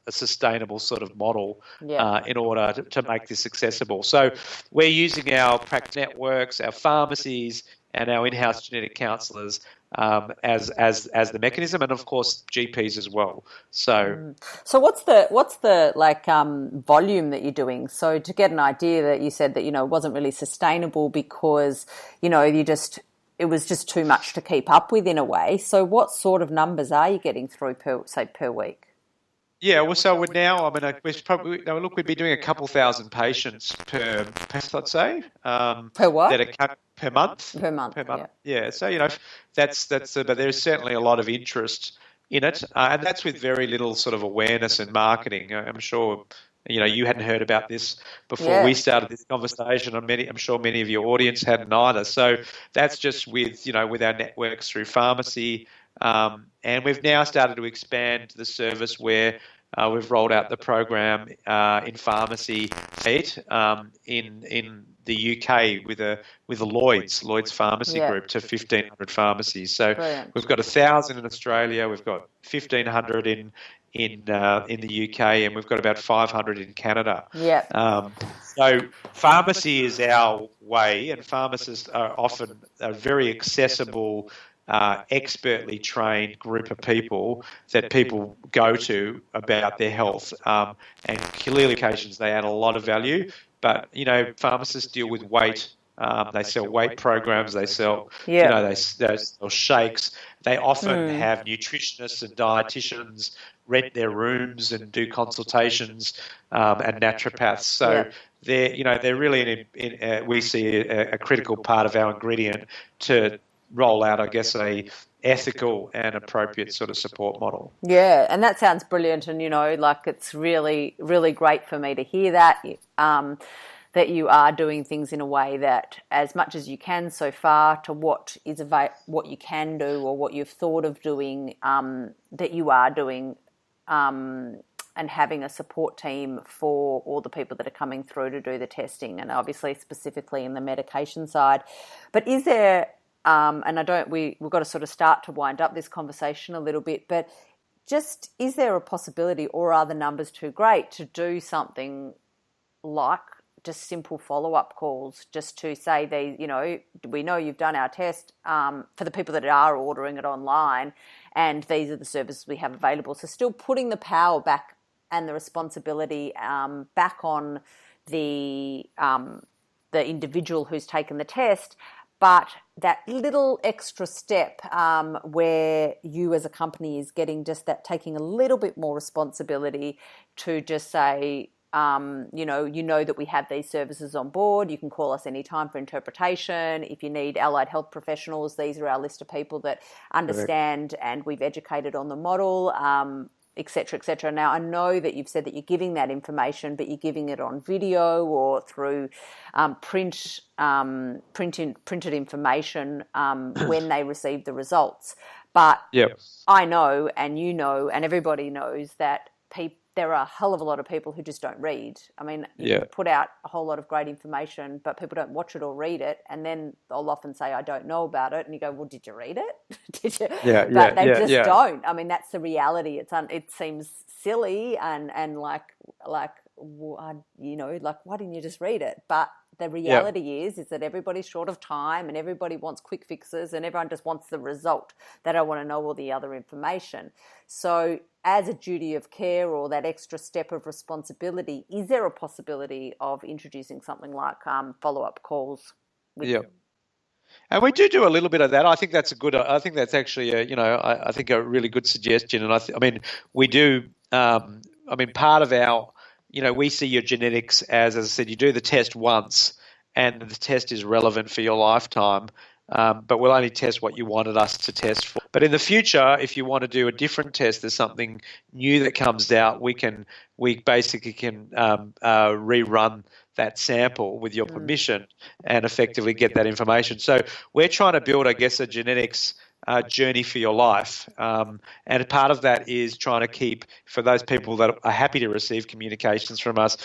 B: a sustainable sort of model in order to make this accessible. So we're using our practice networks, our pharmacies, and our in-house genetic counsellors as the mechanism, and of course GPs as well. So
A: what's the like volume that you're doing? So to get an idea, that you said that it wasn't really sustainable because it was just too much to keep up with in a way. So what sort of numbers are you getting through per week?
B: Yeah, well, so we're now, we'd be doing a couple thousand patients per I'd say.
A: Per what?
B: Per month.
A: Per month.
B: Yeah. So, but there's certainly a lot of interest in it. And that's with very little sort of awareness and marketing. I'm sure, you hadn't heard about this before we started this conversation. I'm sure many of your audience hadn't either. So that's just with our networks through pharmacy. And we've now started to expand the service where we've rolled out the program in pharmacy in the UK with a Lloyd's Pharmacy Group to 1,500 pharmacies. So we've got 1,000 in Australia, we've got 1,500 in the UK, and we've got about 500 in Canada. So pharmacy is our way, and pharmacists are often a very accessible, expertly trained group of people that people go to about their health. And clearly, occasions they add a lot of value. But pharmacists deal with weight. They sell weight programs. They sell, they sell shakes. They often have nutritionists and dietitians rent their rooms and do consultations, and naturopaths. So they're really we see a critical part of our ingredient to roll out, I guess, a ethical and appropriate sort of support model.
A: Yeah, and that sounds brilliant, and it's really, really great for me to hear that that you are doing things in a way that, as much as you can so far, to what you can do or what you've thought of doing, that you are doing, and having a support team for all the people that are coming through to do the testing, and obviously specifically in the medication side. But is there and we've got to sort of start to wind up this conversation a little bit, but just, is there a possibility, or are the numbers too great to do something like just simple follow-up calls, just to say, we know you've done our test, for the people that are ordering it online, and these are the services we have available. So still putting the power back and the responsibility back on the individual who's taken the test, but that little extra step where you as a company is getting just that, taking a little bit more responsibility to just say, that we have these services on board. You can call us anytime for interpretation. If you need allied health professionals, these are our list of people that understand and we've educated on the model, et cetera, et cetera. Now, I know that you've said that you're giving that information, but you're giving it on video or through printed information when they receive the results. But I know, and and everybody knows that there are a hell of a lot of people who just don't read. I mean, you put out a whole lot of great information, but people don't watch it or read it, and then they'll often say, I don't know about it. And you go, well, did you read it? Did you? But they just don't. I mean, that's the reality. It seems silly and like, why didn't you just read it? But the reality is that everybody's short of time and everybody wants quick fixes and everyone just wants the result. They don't want to know all the other information. So as a duty of care or that extra step of responsibility, is there a possibility of introducing something like follow-up calls?
B: And we do a little bit of that. I think that's actually I think a really good suggestion. And we do. Part of our, we see your genetics as I said, you do the test once, and the test is relevant for your lifetime. But we'll only test what you wanted us to test for. But in the future, if you want to do a different test, there's something new that comes out, we basically can rerun that sample with your permission and effectively get that information. So we're trying to build, I guess, a genetics journey for your life. And a part of that is trying to keep, for those people that are happy to receive communications from us,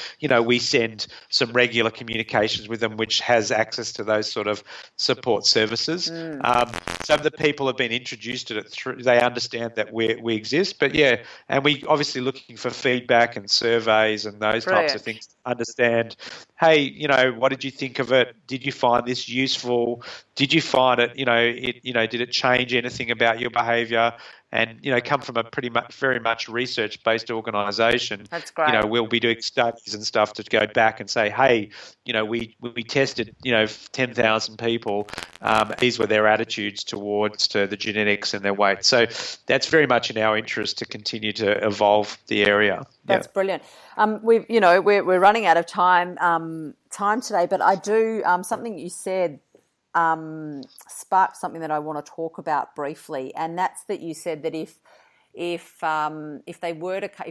B: we send some regular communications with them, which has access to those sort of support services. Some of the people have been introduced to it through, they understand that we exist, but yeah, and we obviously looking for feedback and surveys and those types of things to understand, hey, what did you think of it? Did you find this useful? Did you find it, did it change anything about your behaviour? And, come from a very much research-based organisation.
A: That's great.
B: We'll be doing studies and stuff to go back and say, hey, we tested, 10,000 people. These were their attitudes towards to the genetics and their weight. So that's very much in our interest to continue to evolve the area.
A: That's brilliant. We're running out of time today, but I do something you said sparked something that I want to talk about briefly, and that's that you said that if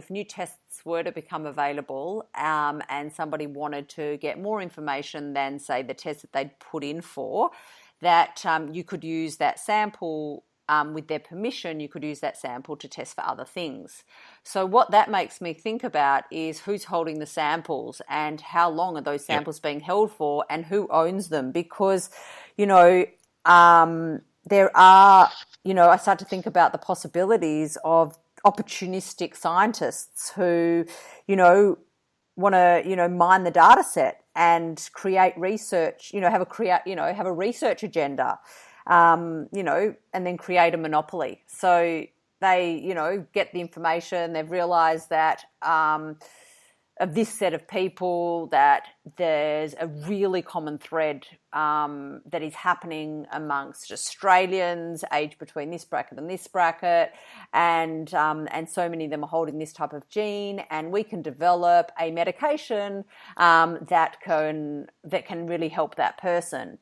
A: new tests were to become available, and somebody wanted to get more information than, say, the test that they'd put in for, that you could use that sample. With their permission, you could use that sample to test for other things. So what that makes me think about is who's holding the samples and how long are those samples being held for and who owns them. Because, there are, I start to think about the possibilities of opportunistic scientists who, want to, mine the data set and create research, have a research agenda. And then create a monopoly. So they, get the information, they've realised that of this set of people that there's a really common thread that is happening amongst Australians aged between this bracket and this bracket, and so many of them are holding this type of gene, and we can develop a medication that can really help that person.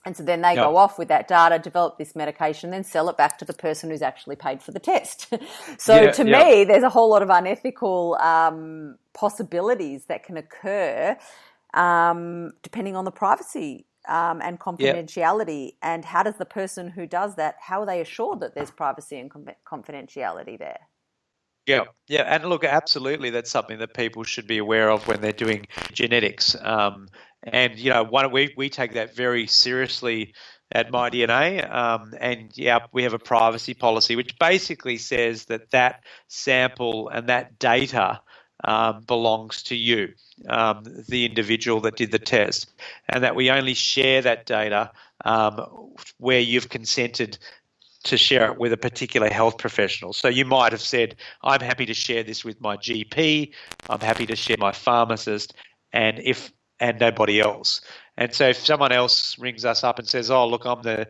A: And so then they go off with that data, develop this medication, then sell it back to the person who's actually paid for the test. So to me, there's a whole lot of unethical possibilities that can occur depending on the privacy and confidentiality. And how does the person who does that, how are they assured that there's privacy and confidentiality there?
B: Yeah, and look, absolutely, that's something that people should be aware of when they're doing genetics. And we take that very seriously at MyDNA, and we have a privacy policy which basically says that sample and that data belongs to you, the individual that did the test, and that we only share that data where you've consented to share it with a particular health professional. So you might have said, I'm happy to share this with my GP, I'm happy to share my pharmacist, and nobody else. And so if someone else rings us up and says, oh, look, I'm a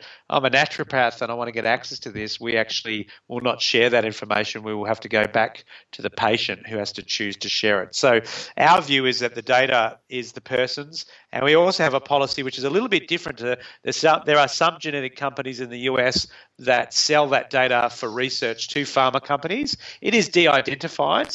B: naturopath and I want to get access to this, we actually will not share that information. We will have to go back to the patient who has to choose to share it. So our view is that the data is the person's, and we also have a policy which is a little bit different. There are some genetic companies in the US that sell that data for research to pharma companies. It is de-identified,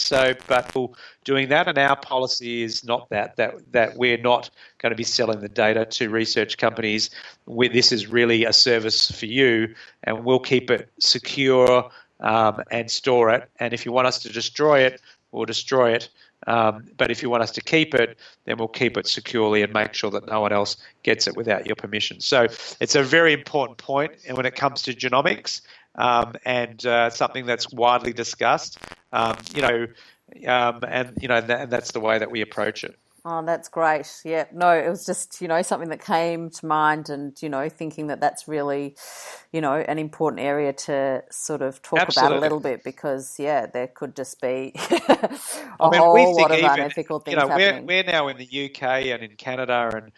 B: but we're doing that, and our policy is not that we're not going to be selling the data to research companies. This is really a service for you, and we'll keep it secure and store it. And if you want us to destroy it, we'll destroy it. But if you want us to keep it, then we'll keep it securely and make sure that no one else gets it without your permission. So it's a very important point, and when it comes to genomics, and something that's widely discussed, and that's the way that we approach it.
A: Oh, that's great. Yeah, no, it was just, something that came to mind, and, thinking that that's really, an important area to sort of talk about a little bit, because, there could just be whole lot of unethical things happening.
B: We're now in the UK and in Canada, and,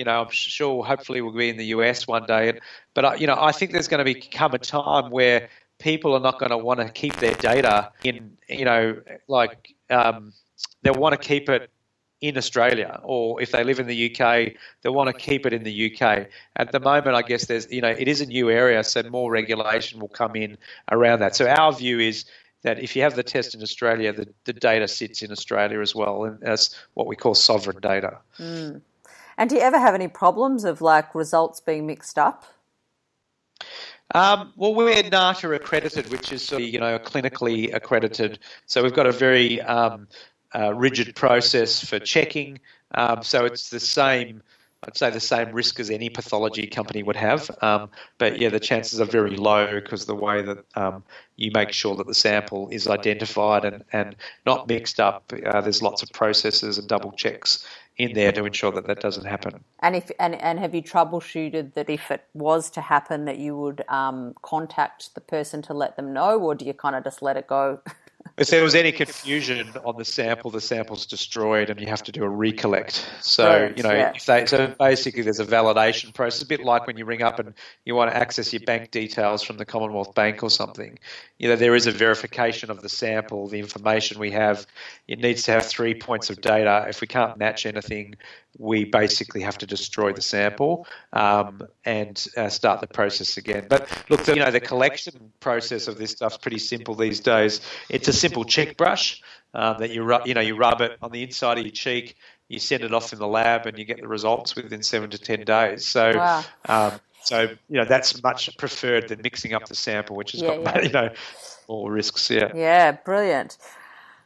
B: I'm sure hopefully we'll be in the US one day. But, I think there's going to become a time where people are not going to want to keep their data in, they'll want to keep it in Australia, or if they live in the UK, they want to keep it in the UK. At the moment, I guess there's, it is a new area, so more regulation will come in around that. So our view is that if you have the test in Australia, the data sits in Australia as well, and that's what we call sovereign data.
A: Mm. And do you ever have any problems of results being mixed up?
B: Well, we're NATA accredited, which is sort of, clinically accredited. So we've got a very rigid process for checking. So it's the same, I'd say the same risk as any pathology company would have. But yeah, the chances are very low because the way that you make sure that the sample is identified and not mixed up. There's lots of processes and double checks in there to ensure that that doesn't happen.
A: And have you troubleshooted that if it was to happen that you would contact the person to let them know, or do you kind of just let it go?
B: If there was any confusion on the sample's destroyed and you have to do a recollect. So,
A: Brilliant,
B: so basically there's a validation process, a bit like when you ring up and you want to access your bank details from the Commonwealth Bank or something. There is a verification of the sample, the information we have. It needs to have 3 points of data. If we can't match anything, we basically have to destroy the sample and start the process again. But look, the collection process of this stuff's pretty simple these days. It's a simple cheek brush that you rub it on the inside of your cheek. You send it off in the lab, and you get the results within 7 to 10 days. So,
A: wow.
B: that's much preferred than mixing up the sample, which has got more risks. Yeah.
A: Yeah, brilliant.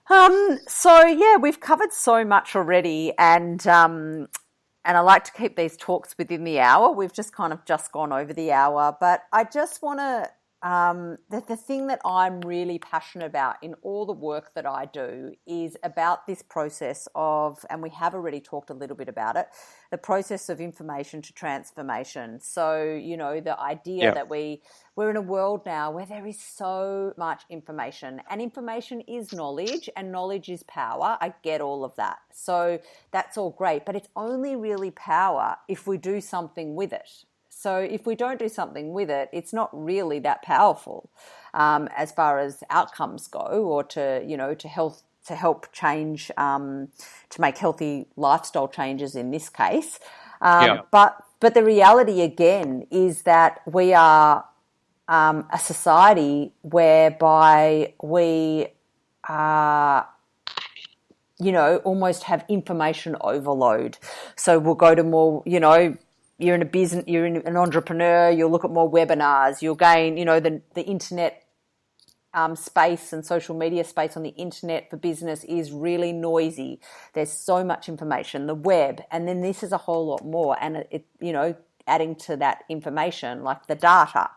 A: We've covered so much already, and I like to keep these talks within the hour. We've just gone over the hour, but I just want to. The thing that I'm really passionate about in all the work that I do is about this process of, and we have already talked a little bit about it, the process of information to transformation. So, the idea that we're in a world now where there is so much information, and information is knowledge, and knowledge is power. I get all of that. So that's all great, but it's only really power if we do something with it. So if we don't do something with it, it's not really that powerful as far as outcomes go, or to help change, to make healthy lifestyle changes in this case. But the reality again is that we are a society whereby we almost have information overload. So we'll go to more, you're in a business, you're an entrepreneur, you'll look at more webinars, you'll gain, the internet space and social media space on the internet for business is really noisy. There's so much information, the web, and then this is a whole lot more. And it adding to that information, like the data.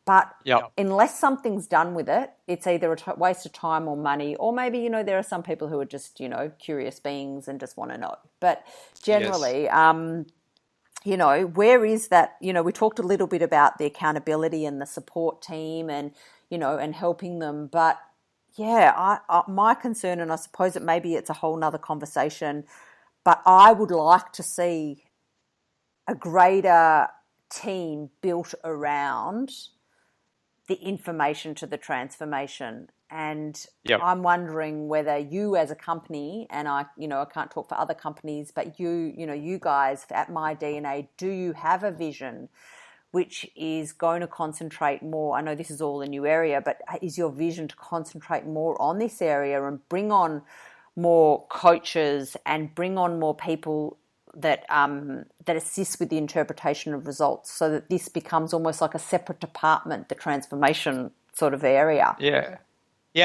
A: But unless something's done with it, it's either a waste of time or money, or maybe, there are some people who are just, curious beings and just want to know. But generally, where is that, we talked a little bit about the accountability and the support team and, and helping them. But my concern, and I suppose it's a whole nother conversation, but I would like to see a greater team built around the information to the transformation. And I'm wondering whether you as a company, and I can't talk for other companies, but you guys at My DNA, do you have a vision which is going to concentrate more? I know this is all a new area, but is your vision to concentrate more on this area and bring on more coaches and bring on more people that assist with the interpretation of results, so that this becomes almost like a separate department, the transformation sort of area?
B: Yeah,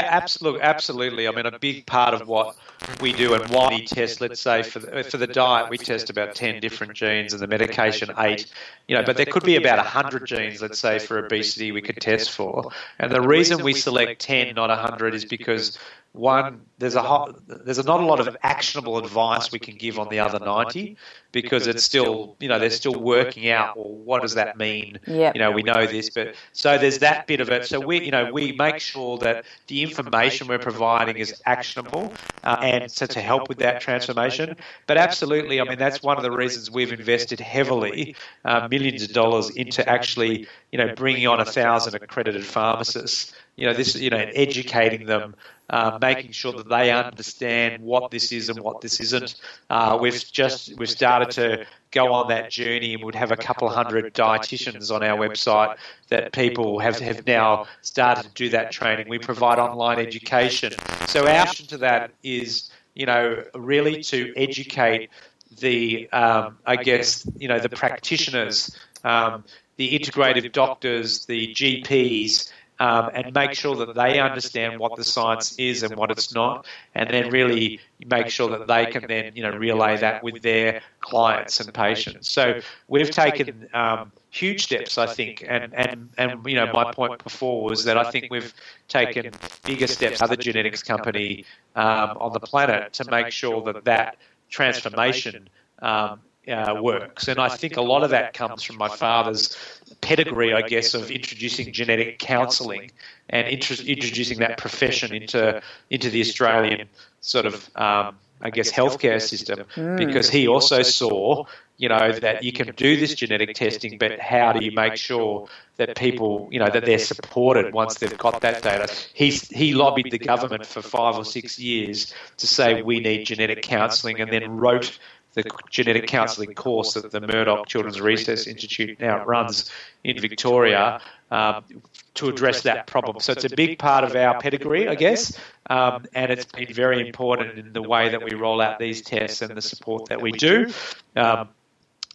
B: absolutely. I mean, a big part of what we do and why we test, let's say, for the diet, we test about 10 different genes and the medication 8, but there could be about 100 genes, let's say, for obesity we could test for. And the reason we select 10, not 100, is because one, there's not a lot of actionable advice we can give on the other 90, because it's still, they're still working out, well, what does that mean? We know this, but so there's that bit of it. So we make sure that the information we're providing is actionable, and so to help with that transformation. But absolutely, I mean, that's one of the reasons we've invested heavily, millions of dollars into actually, bringing on 1,000 accredited pharmacists. Educating them, making sure that they understand what this is and what this isn't. We've started to go on that journey, and would have a couple of hundred dietitians on our website that people have now started to do that training. We provide online education. So our mission to that is, really to educate the, the practitioners, the the integrative doctors, the GPs, and make sure that they understand what the science is and what it's not, and then really make sure that they can then, relay that with their clients and patients. So we've taken huge steps, I think, and my point before was that I think we've taken bigger steps than other genetics company on the planet to make sure that transformation works. And I think a lot of that comes from my father's pedigree, I guess, of introducing genetic counselling and introducing that profession into the Australian sort of, healthcare system, because he also saw, that you can do this genetic testing, but how do you make sure that people, that they're supported once they've got that data? He lobbied the government for 5 or 6 years to say we need genetic counselling, and then wrote the genetic counselling course that the Murdoch Children's Research Institute now runs in Victoria to address that problem. So it's a big part of our pedigree, I guess, and it's been very important in the way that we roll out these tests and the support that we do.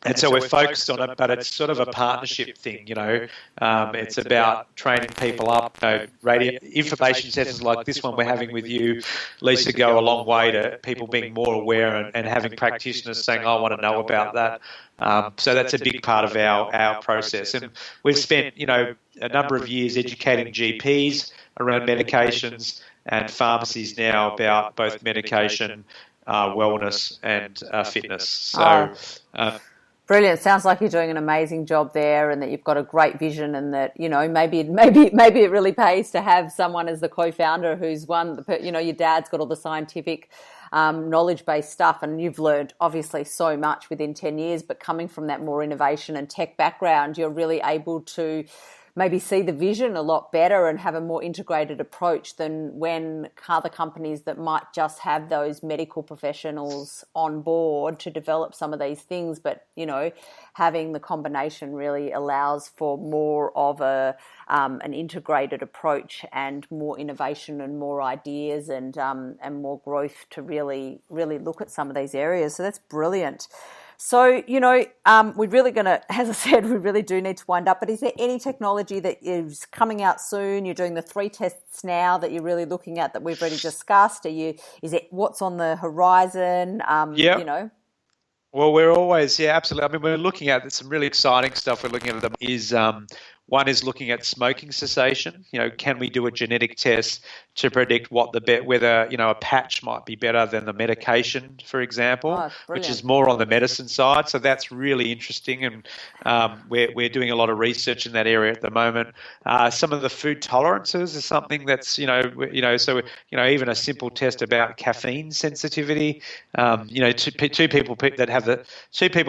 B: And so we're focused on it, but it's sort of a partnership thing, It's about training people up. Radio information sessions like this one we're having with you, Lisa, go a long way to people being more aware and having practitioners saying, I want to know about that. So that's a big part of our process. And we've spent, a number of years educating GPs around medications and pharmacies now about both medication, wellness and fitness. So...
A: Brilliant. Sounds like you're doing an amazing job there, and that you've got a great vision, and that, maybe it really pays to have someone as the co-founder who's your dad's got all the scientific knowledge-based stuff, and you've learned obviously so much within 10 years, but coming from that more innovation and tech background, you're really able to maybe see the vision a lot better and have a more integrated approach than when other companies that might just have those medical professionals on board to develop some of these things. But, having the combination really allows for more of an integrated approach and more innovation and more ideas and more growth to really, really look at some of these areas. So that's brilliant. So, we're really going to, as I said, we really do need to wind up. But is there any technology that is coming out soon? You're doing the 3 tests now that you're really looking at that we've already discussed. Is it what's on the horizon?
B: Well, we're always, absolutely. I mean, we're looking at some really exciting stuff. We're looking at them one is looking at smoking cessation. Can we do a genetic test to predict whether a patch might be better than the medication, for example, which is more on the medicine side. So that's really interesting, and we're doing a lot of research in that area at the moment. Some of the food tolerances is something that's so even a simple test about caffeine sensitivity. Two people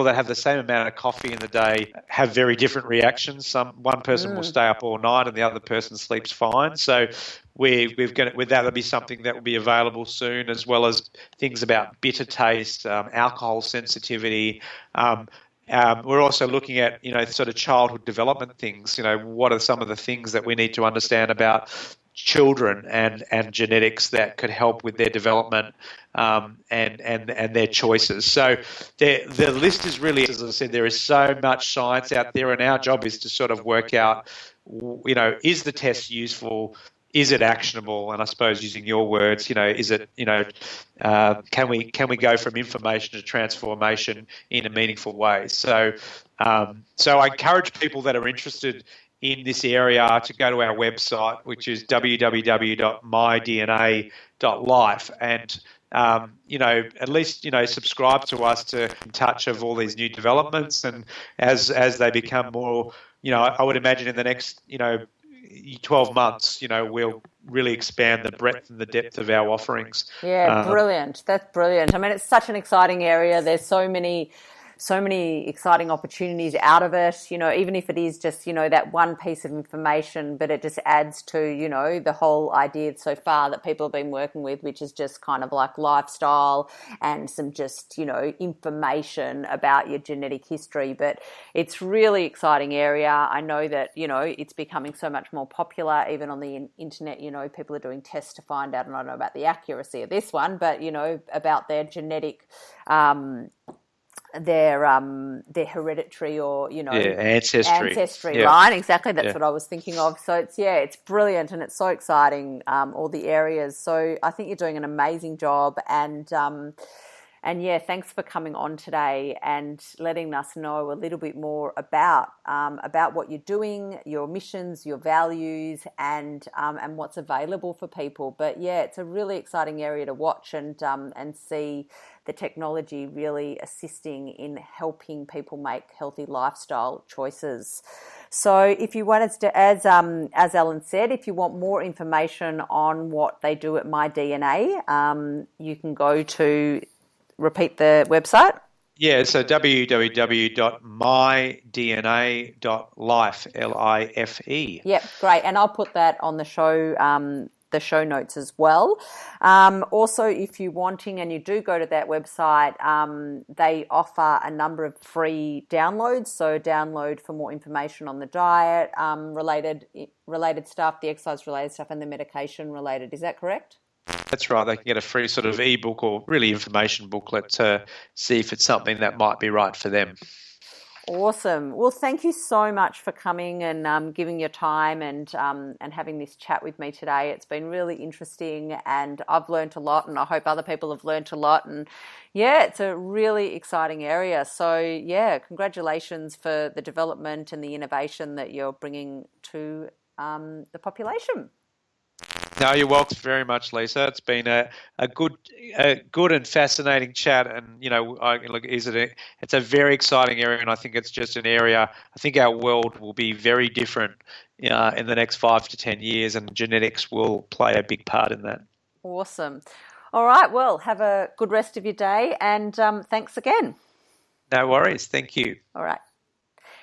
B: that have the same amount of coffee in the day have very different reactions. One person will stay up all night and the other person sleeps fine. So that'll be something that will be available soon, as well as things about bitter taste, alcohol sensitivity. We're also looking at sort of childhood development things. What are some of the things that we need to understand about children and genetics that could help with their development and their choices. So the list is really, as I said, there is so much science out there, and our job is to sort of work out, is the test useful? Is it actionable? And I suppose, using your words, is it, can we go from information to transformation in a meaningful way? So I encourage people that are interested in this area to go to our website, which is www.mydna.life, and at least subscribe to us to in touch of all these new developments, and as they become more, I would imagine in the next 12 months, we'll really expand the breadth and the depth of our offerings.
A: Yeah, brilliant. That's brilliant. I mean, it's such an exciting area. There's so many exciting opportunities out of it, even if it is just, that one piece of information, but it just adds to, the whole idea so far that people have been working with, which is just kind of like lifestyle and some just, information about your genetic history. But it's really exciting area. I know that, it's becoming so much more popular, even on the internet, people are doing tests to find out, and I don't know about the accuracy of this one, but, about their genetic their hereditary or ancestry
B: Yeah.
A: line. Exactly, that's what I was thinking of. So it's brilliant and it's so exciting, all the areas. So I think you're doing an amazing job, and yeah, thanks for coming on today and letting us know a little bit more about what you're doing, your missions, your values, and what's available for people. But yeah, it's a really exciting area to watch and see the technology really assisting in helping people make healthy lifestyle choices. So if you want us to, as Allan said, if you want more information on what they do at My you can go to, repeat the website.
B: Yeah, so www.mydna.life, Life.
A: Yep, great. And I'll put that on the show notes as well. Also, if you're wanting and you do go to that website, they offer a number of free downloads. So download for more information on the diet related stuff, the exercise related stuff, and the medication related. Is that correct?
B: That's right. They can get a free sort of ebook or really information booklet to see if it's something that might be right for them.
A: Awesome. Well, thank you so much for coming and giving your time and having this chat with me today. It's been really interesting and I've learned a lot, and I hope other people have learned a lot. And yeah, it's a really exciting area. So yeah, congratulations for the development and the innovation that you're bringing to the population.
B: No, you're welcome very much, Lisa. It's been a good and fascinating chat, and it's a very exciting area, and I think it's just an area. I think our world will be very different in the next 5 to 10 years, and genetics will play a big part in that.
A: Awesome. All right. Well, have a good rest of your day, and thanks again.
B: No worries. Thank you.
A: All right.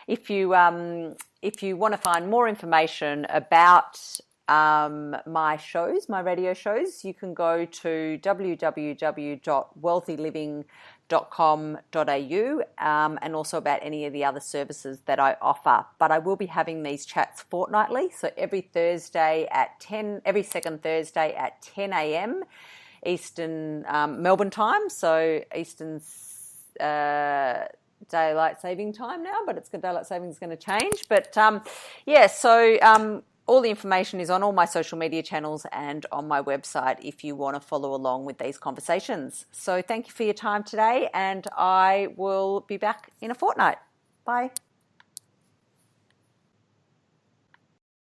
A: If you want to find more information about my radio shows, you can go to www.wellthyliving.com.au and also about any of the other services that I offer. But I will be having these chats fortnightly, so every second Thursday at 10 a.m. Eastern Melbourne time, so Eastern daylight saving time now, but daylight saving is going to change. But all the information is on all my social media channels and on my website if you want to follow along with these conversations. So thank you for your time today, and I will be back in a fortnight. Bye.